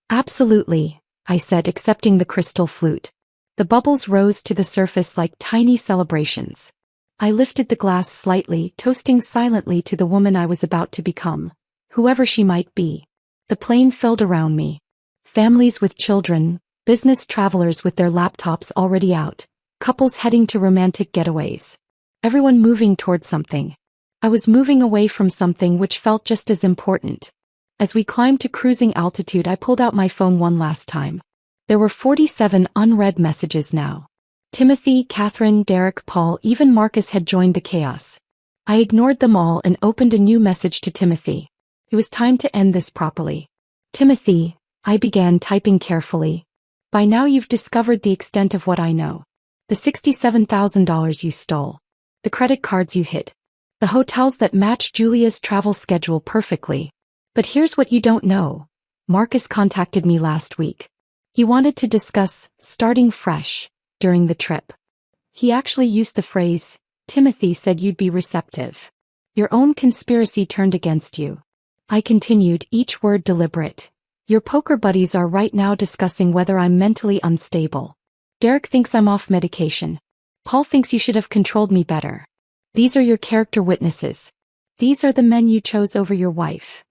Speaker 1: Absolutely, I said, accepting the crystal flute. The bubbles rose to the surface like tiny celebrations. I lifted the glass slightly, toasting silently to the woman I was about to become, whoever she might be. The plane filled around me. Families with children, business travelers with their laptops already out, couples heading to romantic getaways. Everyone moving toward something. I was moving away from something which felt just as important. As we climbed to cruising altitude, I pulled out my phone one last time. There were 47 unread messages now. Timothy, Catherine, Derek, Paul, even Marcus had joined the chaos. I ignored them all and opened a new message to Timothy. It was time to end this properly. Timothy, I began typing carefully. By now you've discovered the extent of what I know. The $67,000 you stole. The credit cards you hid. The hotels that match Julia's travel schedule perfectly. But here's what you don't know. Marcus contacted me last week. He wanted to discuss starting fresh during the trip. He actually used the phrase, Timothy said you'd be receptive. Your own conspiracy turned against you. I continued, each word deliberate. Your poker buddies are right now discussing whether I'm mentally unstable. Derek thinks I'm off medication. Paul thinks you should have controlled me better. These are your character witnesses. These are the men you chose over your wife.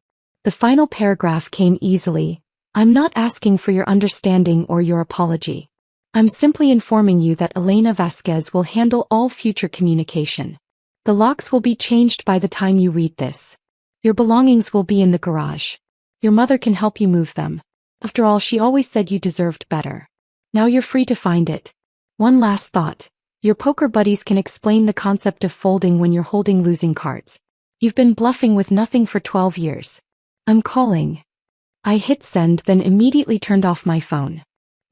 Speaker 1: The final paragraph came easily. I'm not asking for your understanding or your apology. I'm simply informing you that Elena Vasquez will handle all future communication. The locks will be changed by the time you read this. Your belongings will be in the garage. Your mother can help you move them. After all, she always said you deserved better. Now you're free to find it. One last thought. Your poker buddies can explain the concept of folding when you're holding losing cards. You've been bluffing with nothing for 12 years. I'm calling. I hit send, then immediately turned off my phone.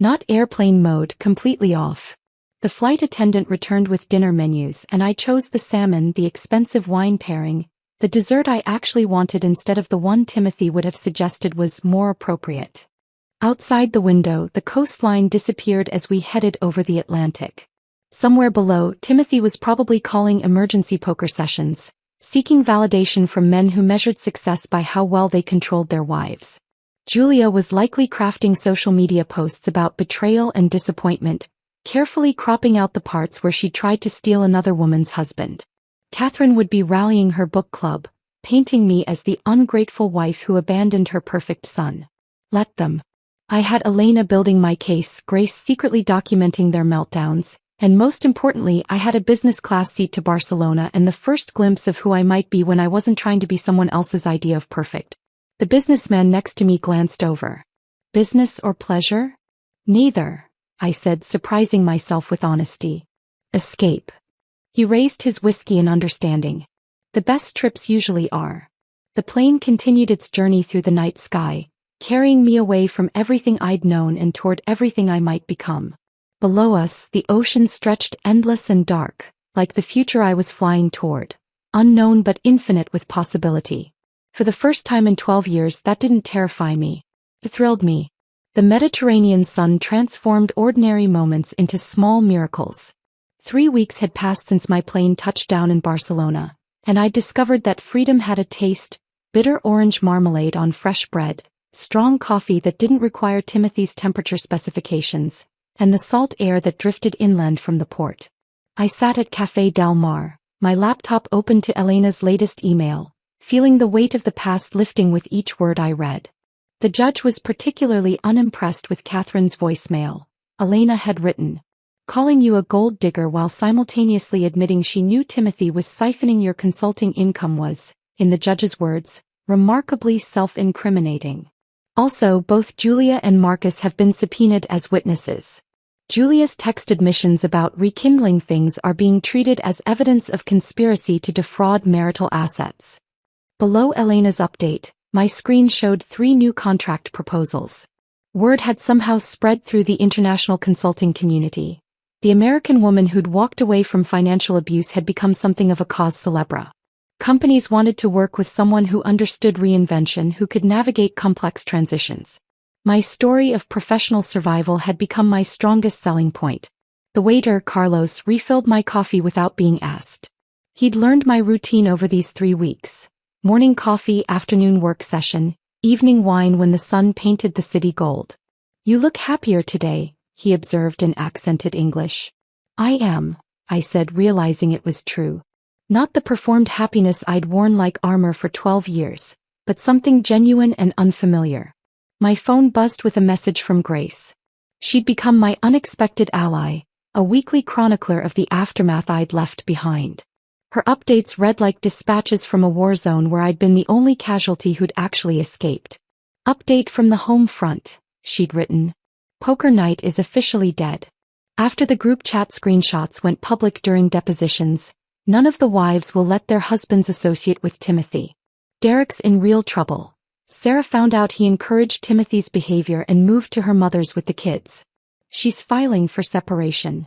Speaker 1: Not airplane mode, completely off. The flight attendant returned with dinner menus and I chose the salmon, the expensive wine pairing. The dessert I actually wanted instead of the one Timothy would have suggested was more appropriate. Outside the window, the coastline disappeared as we headed over the Atlantic. Somewhere below, Timothy was probably calling emergency poker sessions, seeking validation from men who measured success by how well they controlled their wives. Julia was likely crafting social media posts about betrayal and disappointment, carefully cropping out the parts where she tried to steal another woman's husband. Catherine would be rallying her book club, painting me as the ungrateful wife who abandoned her perfect son. Let them. I had Elena building my case, Grace secretly documenting their meltdowns, And most importantly, I had a business class seat to Barcelona and the first glimpse of who I might be when I wasn't trying to be someone else's idea of perfect. The businessman next to me glanced over. Business or pleasure? Neither, I said, surprising myself with honesty. Escape. He raised his whiskey in understanding. The best trips usually are. The plane continued its journey through the night sky, carrying me away from everything I'd known and toward everything I might become. Below us, the ocean stretched endless and dark, like the future I was flying toward, unknown but infinite with possibility. For the first time in 12 years, that didn't terrify me. It thrilled me. The Mediterranean sun transformed ordinary moments into small miracles. 3 weeks had passed since my plane touched down in Barcelona, and I'd discovered that freedom had a taste: bitter orange marmalade on fresh bread, strong coffee that didn't require Timothy's temperature specifications, and the salt air that drifted inland from the port. I sat at Café Del Mar, my laptop open to Elena's latest email, feeling the weight of the past lifting with each word I read. The judge was particularly unimpressed with Catherine's voicemail. Elena had written, "Calling you a gold digger while simultaneously admitting she knew Timothy was siphoning your consulting income was, in the judge's words, remarkably self-incriminating. Also, both Julia and Marcus have been subpoenaed as witnesses. Julia's text admissions about rekindling things are being treated as evidence of conspiracy to defraud marital assets." Below Elena's update, my screen showed 3 new contract proposals. Word had somehow spread through the international consulting community. The American woman who'd walked away from financial abuse had become something of a cause célèbre. Companies wanted to work with someone who understood reinvention, who could navigate complex transitions. My story of professional survival had become my strongest selling point. The waiter, Carlos, refilled my coffee without being asked. He'd learned my routine over these 3 weeks. Morning coffee, afternoon work session, evening wine when the sun painted the city gold. "You look happier today," he observed in accented English. "I am," I said, realizing it was true. Not the performed happiness I'd worn like armor for 12 years, but something genuine and unfamiliar. My phone buzzed with a message from Grace. She'd become my unexpected ally, a weekly chronicler of the aftermath I'd left behind. Her updates read like dispatches from a war zone where I'd been the only casualty who'd actually escaped. "Update from the home front," she'd written. "Poker night is officially dead." After the group chat screenshots went public during depositions, none of the wives will let their husbands associate with Timothy. Derek's in real trouble. Sarah found out he encouraged Timothy's behavior and moved to her mother's with the kids. She's filing for separation.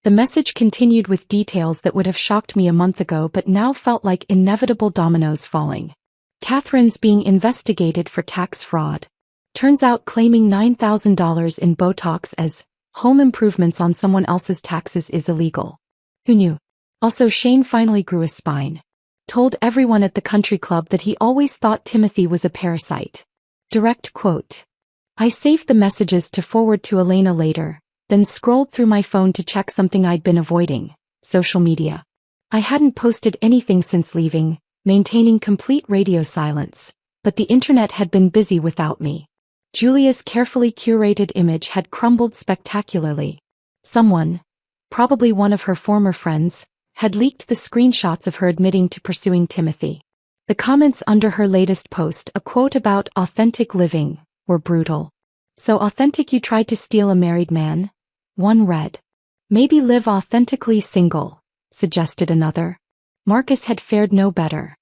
Speaker 1: The message continued with details that would have shocked me a month ago but now felt like inevitable dominoes falling. Catherine's being investigated for tax fraud. Turns out claiming $9,000 in Botox as home improvements on someone else's taxes is illegal. Who knew? Also, Shane finally grew a spine. Told everyone at the country club that he always thought Timothy was a parasite. Direct quote. I saved the messages to forward to Elena later, then scrolled through my phone to check something I'd been avoiding: social media. I hadn't posted anything since leaving, maintaining complete radio silence, but the internet had been busy without me. Julia's carefully curated image had crumbled spectacularly. Someone, probably one of her former friends, had leaked the screenshots of her admitting to pursuing Timothy. The comments under her latest post, a quote about authentic living, were brutal. "So authentic you tried to steal a married man?" One read. "Maybe live authentically single," suggested another. Marcus had fared no better.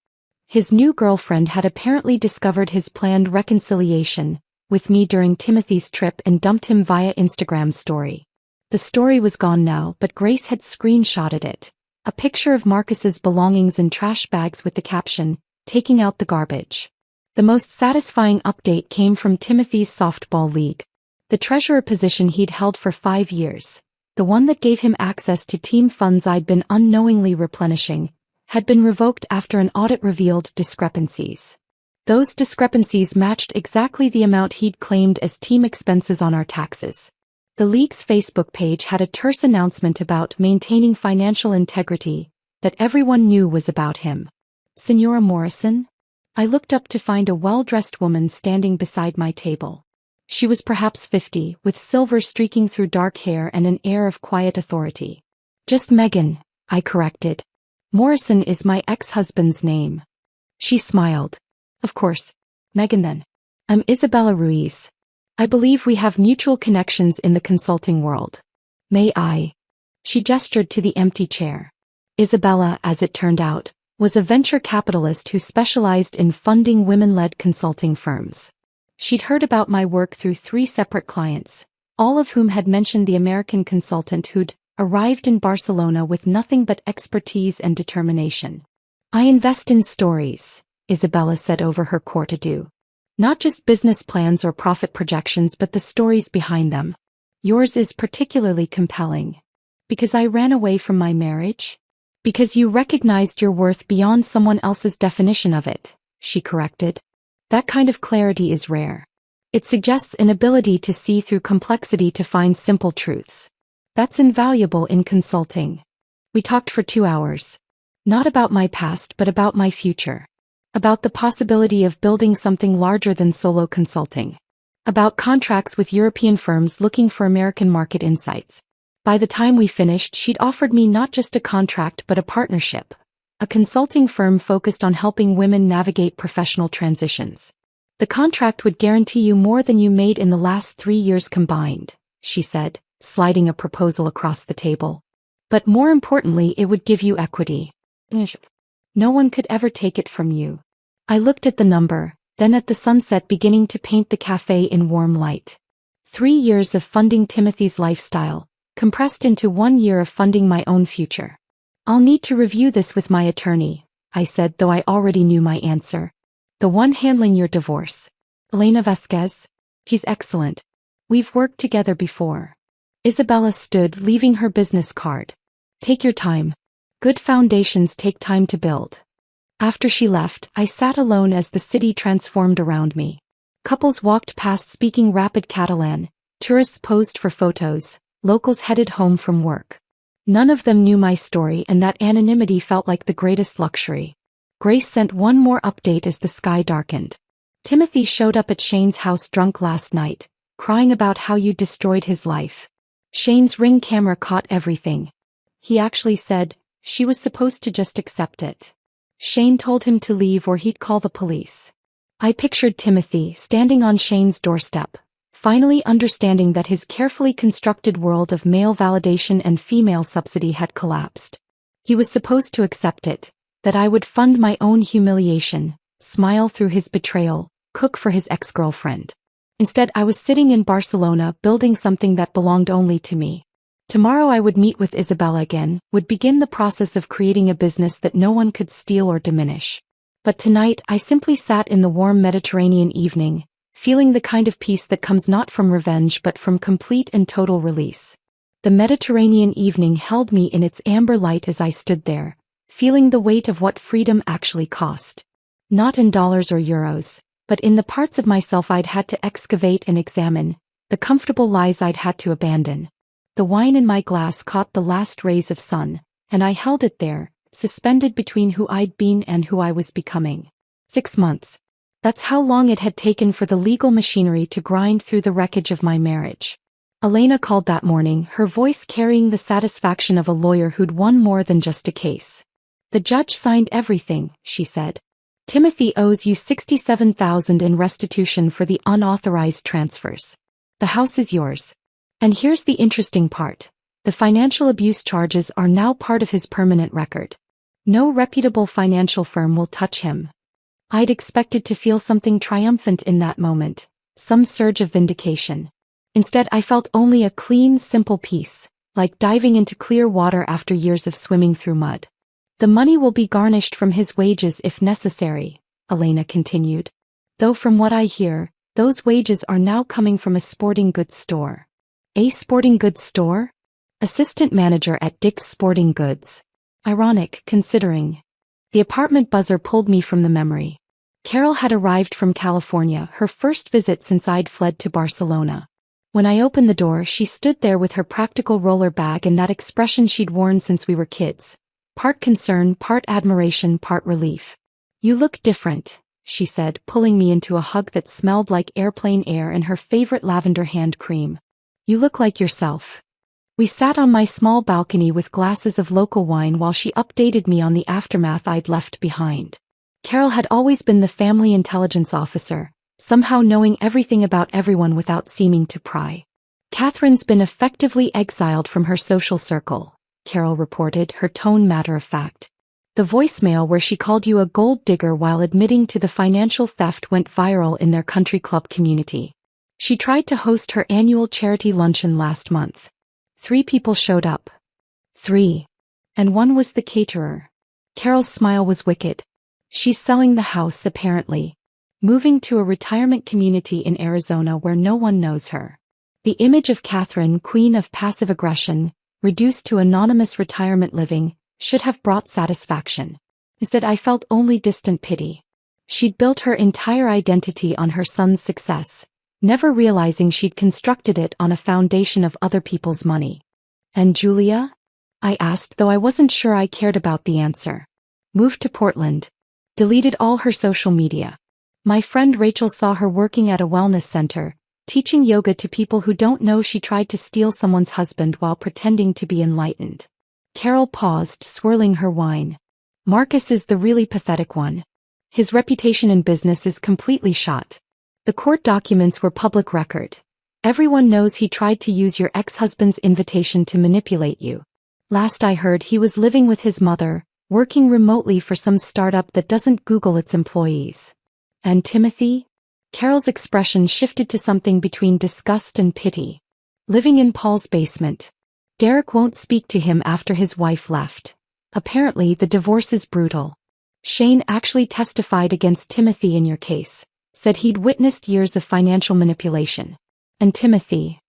Speaker 1: His new girlfriend had apparently discovered his planned reconciliation with me during Timothy's trip and dumped him via Instagram story. The story was gone now, but Grace had screenshotted it. A picture of Marcus's belongings in trash bags with the caption, "Taking out the garbage." The most satisfying update came from Timothy's softball league. The treasurer position he'd held for 5 years, the one that gave him access to team funds I'd been unknowingly replenishing, had been revoked after an audit revealed discrepancies. Those discrepancies matched exactly the amount he'd claimed as team expenses on our taxes. The league's Facebook page had a terse announcement about maintaining financial integrity that everyone knew was about him. "Senora Morrison?" I looked up to find a well-dressed woman standing beside my table. She was perhaps 50, with silver streaking through dark hair and an air of quiet authority. Just Megan, I corrected. Morrison is my ex-husband's name. She smiled. Of course. Megan then. I'm Isabella Ruiz. I believe we have mutual connections in the consulting world. May I? She gestured to the empty chair. Isabella, as it turned out, was a venture capitalist who specialized in funding women-led consulting firms. She'd heard about my work through 3 separate clients, all of whom had mentioned the American consultant who'd arrived in Barcelona with nothing but expertise and determination. I invest in stories, Isabella said over her quart adieu. Not just business plans or profit projections but the stories behind them. Yours is particularly compelling. Because I ran away from my marriage? Because you recognized your worth beyond someone else's definition of it, she corrected. That kind of clarity is rare. It suggests an ability to see through complexity to find simple truths. That's invaluable in consulting. We talked for 2 hours. Not about my past but about my future. About the possibility of building something larger than solo consulting. About contracts with European firms looking for American market insights. By the time we finished, she'd offered me not just a contract but a partnership. A consulting firm focused on helping women navigate professional transitions. The contract would guarantee you more than you made in the last 3 years combined, she said, sliding a proposal across the table. But more importantly, it would give you equity. No one could ever take it from you. I looked at the number, then at the sunset beginning to paint the cafe in warm light. 3 years of funding Timothy's lifestyle, compressed into 1 year of funding my own future. I'll need to review this with my attorney, I said, though I already knew my answer. The one handling your divorce. Elena Vasquez? He's excellent. We've worked together before. Isabella stood, leaving her business card. Take your time. Good foundations take time to build. After she left, I sat alone as the city transformed around me. Couples walked past speaking rapid Catalan, tourists posed for photos, locals headed home from work. None of them knew my story, and that anonymity felt like the greatest luxury. Grace sent one more update as the sky darkened. Timothy showed up at Shane's house drunk last night, crying about how you destroyed his life. Shane's Ring camera caught everything. He actually said she was supposed to just accept it. Shane told him to leave or he'd call the police. I pictured Timothy standing on Shane's doorstep, finally understanding that his carefully constructed world of male validation and female subsidy had collapsed. He was supposed to accept it, that I would fund my own humiliation, smile through his betrayal, cook for his ex-girlfriend. Instead, I was sitting in Barcelona building something that belonged only to me. Tomorrow I would meet with Isabella again, would begin the process of creating a business that no one could steal or diminish. But tonight I simply sat in the warm Mediterranean evening, feeling the kind of peace that comes not from revenge but from complete and total release. The Mediterranean evening held me in its amber light as I stood there, feeling the weight of what freedom actually cost. Not in dollars or euros, but in the parts of myself I'd had to excavate and examine, the comfortable lies I'd had to abandon. The wine in my glass caught the last rays of sun, and I held it there, suspended between who I'd been and who I was becoming. 6 months. That's how long it had taken for the legal machinery to grind through the wreckage of my marriage. Elena called that morning, her voice carrying the satisfaction of a lawyer who'd won more than just a case. The judge signed everything, she said. Timothy owes you $67,000 in restitution for the unauthorized transfers. The house is yours. And here's the interesting part. The financial abuse charges are now part of his permanent record. No reputable financial firm will touch him. I'd expected to feel something triumphant in that moment, some surge of vindication. Instead, I felt only a clean, simple peace, like diving into clear water after years of swimming through mud. The money will be garnished from his wages if necessary, Elena continued. Though from what I hear, those wages are now coming from a sporting goods store. A sporting goods store? Assistant manager at Dick's Sporting Goods. Ironic, considering. The apartment buzzer pulled me from the memory. Carol had arrived from California, her first visit since I'd fled to Barcelona. When I opened the door, she stood there with her practical roller bag and that expression she'd worn since we were kids. Part concern, part admiration, part relief. You look different, she said, pulling me into a hug that smelled like airplane air and her favorite lavender hand cream. You look like yourself. We sat on my small balcony with glasses of local wine while she updated me on the aftermath I'd left behind. Carol had always been the family intelligence officer, somehow knowing everything about everyone without seeming to pry. Catherine's been effectively exiled from her social circle, Carol reported, her tone matter-of-fact. The voicemail where she called you a gold digger while admitting to the financial theft went viral in their country club community. She tried to host her annual charity luncheon last month. 3 people showed up. 3. And one was the caterer. Carol's smile was wicked. She's selling the house, apparently. Moving to a retirement community in Arizona where no one knows her. The image of Catherine, queen of passive aggression, reduced to anonymous retirement living, should have brought satisfaction. Instead, I felt only distant pity. She'd built her entire identity on her son's success, never realizing she'd constructed it on a foundation of other people's money. And Julia? I asked, though I wasn't sure I cared about the answer. Moved to Portland. Deleted all her social media. My friend Rachel saw her working at a wellness center, teaching yoga to people who don't know she tried to steal someone's husband while pretending to be enlightened. Carol paused, swirling her wine. Marcus is the really pathetic one. His reputation in business is completely shot. The court documents were public record. Everyone knows he tried to use your ex-husband's invitation to manipulate you. Last I heard, he was living with his mother, working remotely for some startup that doesn't Google its employees. And Timothy? Carol's expression shifted to something between disgust and pity. Living in Paul's basement. Derek won't speak to him after his wife left. Apparently the divorce is brutal. Shane actually testified against Timothy in your case, said he'd witnessed years of financial manipulation. And Timothy?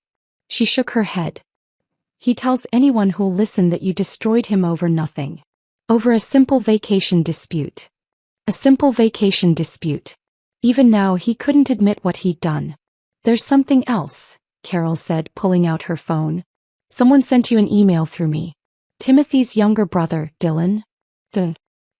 Speaker 1: She shook her head. He tells anyone who'll listen that you destroyed him over nothing. Over a simple vacation dispute. A simple vacation dispute. Even now he couldn't admit what he'd done. There's something else, Carol said, pulling out her phone. Someone sent you an email through me. Timothy's younger brother, Dylan.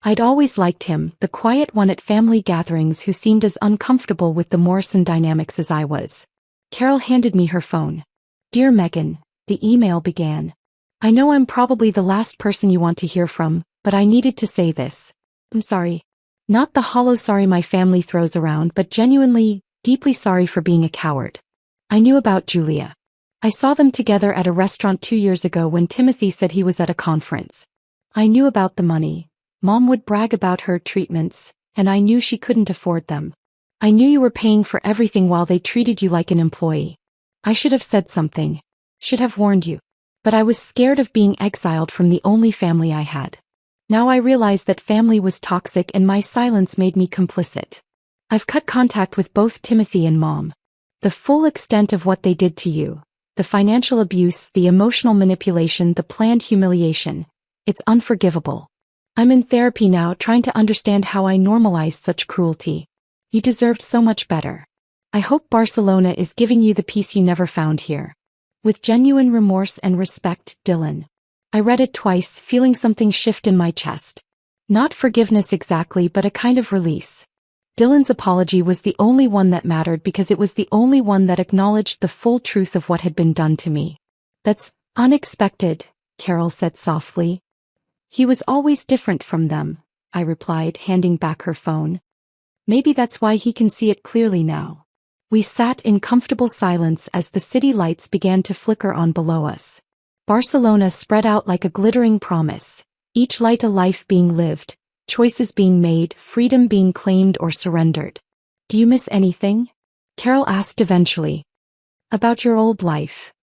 Speaker 1: I'd always liked him, the quiet one at family gatherings who seemed as uncomfortable with the Morrison dynamics as I was. Carol handed me her phone. Dear Megan, the email began. I know I'm probably the last person you want to hear from, but I needed to say this. I'm sorry. Not the hollow sorry my family throws around, but genuinely, deeply sorry for being a coward. I knew about Julia. I saw them together at a restaurant 2 years ago when Timothy said he was at a conference. I knew about the money. Mom would brag about her treatments, and I knew she couldn't afford them. I knew you were paying for everything while they treated you like an employee. I should have said something. Should have warned you. But I was scared of being exiled from the only family I had. Now I realize that family was toxic and my silence made me complicit. I've cut contact with both Timothy and Mom. The full extent of what they did to you, the financial abuse, the emotional manipulation, the planned humiliation, it's unforgivable. I'm in therapy now trying to understand how I normalized such cruelty. You deserved so much better. I hope Barcelona is giving you the peace you never found here. With genuine remorse and respect, Dylan. I read it twice, feeling something shift in my chest. Not forgiveness exactly, but a kind of release. Dylan's apology was the only one that mattered because it was the only one that acknowledged the full truth of what had been done to me. That's unexpected, Carol said softly. He was always different from them, I replied, handing back her phone. Maybe that's why he can see it clearly now. We sat in comfortable silence as the city lights began to flicker on below us. Barcelona spread out like a glittering promise, each light a life being lived, choices being made, freedom being claimed or surrendered. Do you miss anything? Carol asked eventually. About your old life.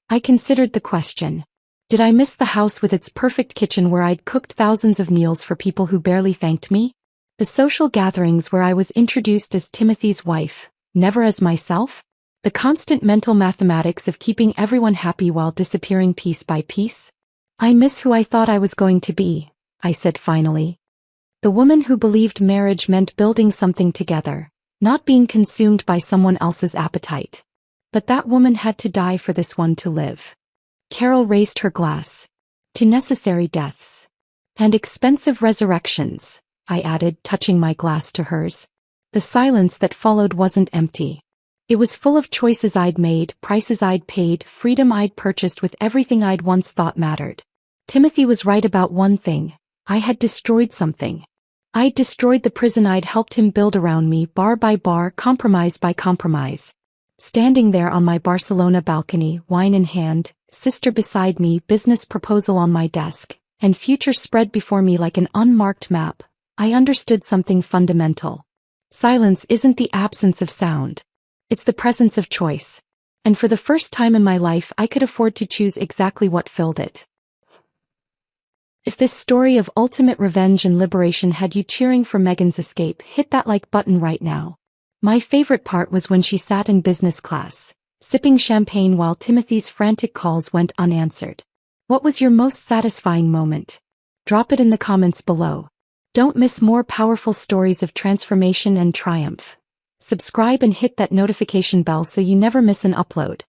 Speaker 1: I considered the question. Did I miss the house with its perfect kitchen where I'd cooked thousands of meals for people who barely thanked me? The social gatherings where I was introduced as Timothy's wife, never as myself? The constant mental mathematics of keeping everyone happy while disappearing piece by piece? I miss who I thought I was going to be, I said finally. The woman who believed marriage meant building something together, not being consumed by someone else's appetite. But that woman had to die for this one to live. Carol raised her glass. To necessary deaths. And expensive resurrections, I added, touching my glass to hers. The silence that followed wasn't empty. It was full of choices I'd made, prices I'd paid, freedom I'd purchased with everything I'd once thought mattered. Timothy was right about one thing. I had destroyed something. I'd destroyed the prison I'd helped him build around me, bar by bar, compromise by compromise. Standing there on my Barcelona balcony, wine in hand, sister beside me, business proposal on my desk, and future spread before me like an unmarked map, I understood something fundamental. Silence isn't the absence of sound. It's the presence of choice. And for the first time in my life, I could afford to choose exactly what filled it. If this story of ultimate revenge and liberation had you cheering for Megan's escape, hit that like button right now. My favorite part was when she sat in business class, sipping champagne while Timothy's frantic calls went unanswered. What was your most satisfying moment? Drop it in the comments below. Don't miss more powerful stories of transformation and triumph. Subscribe and hit that notification bell so you never miss an upload.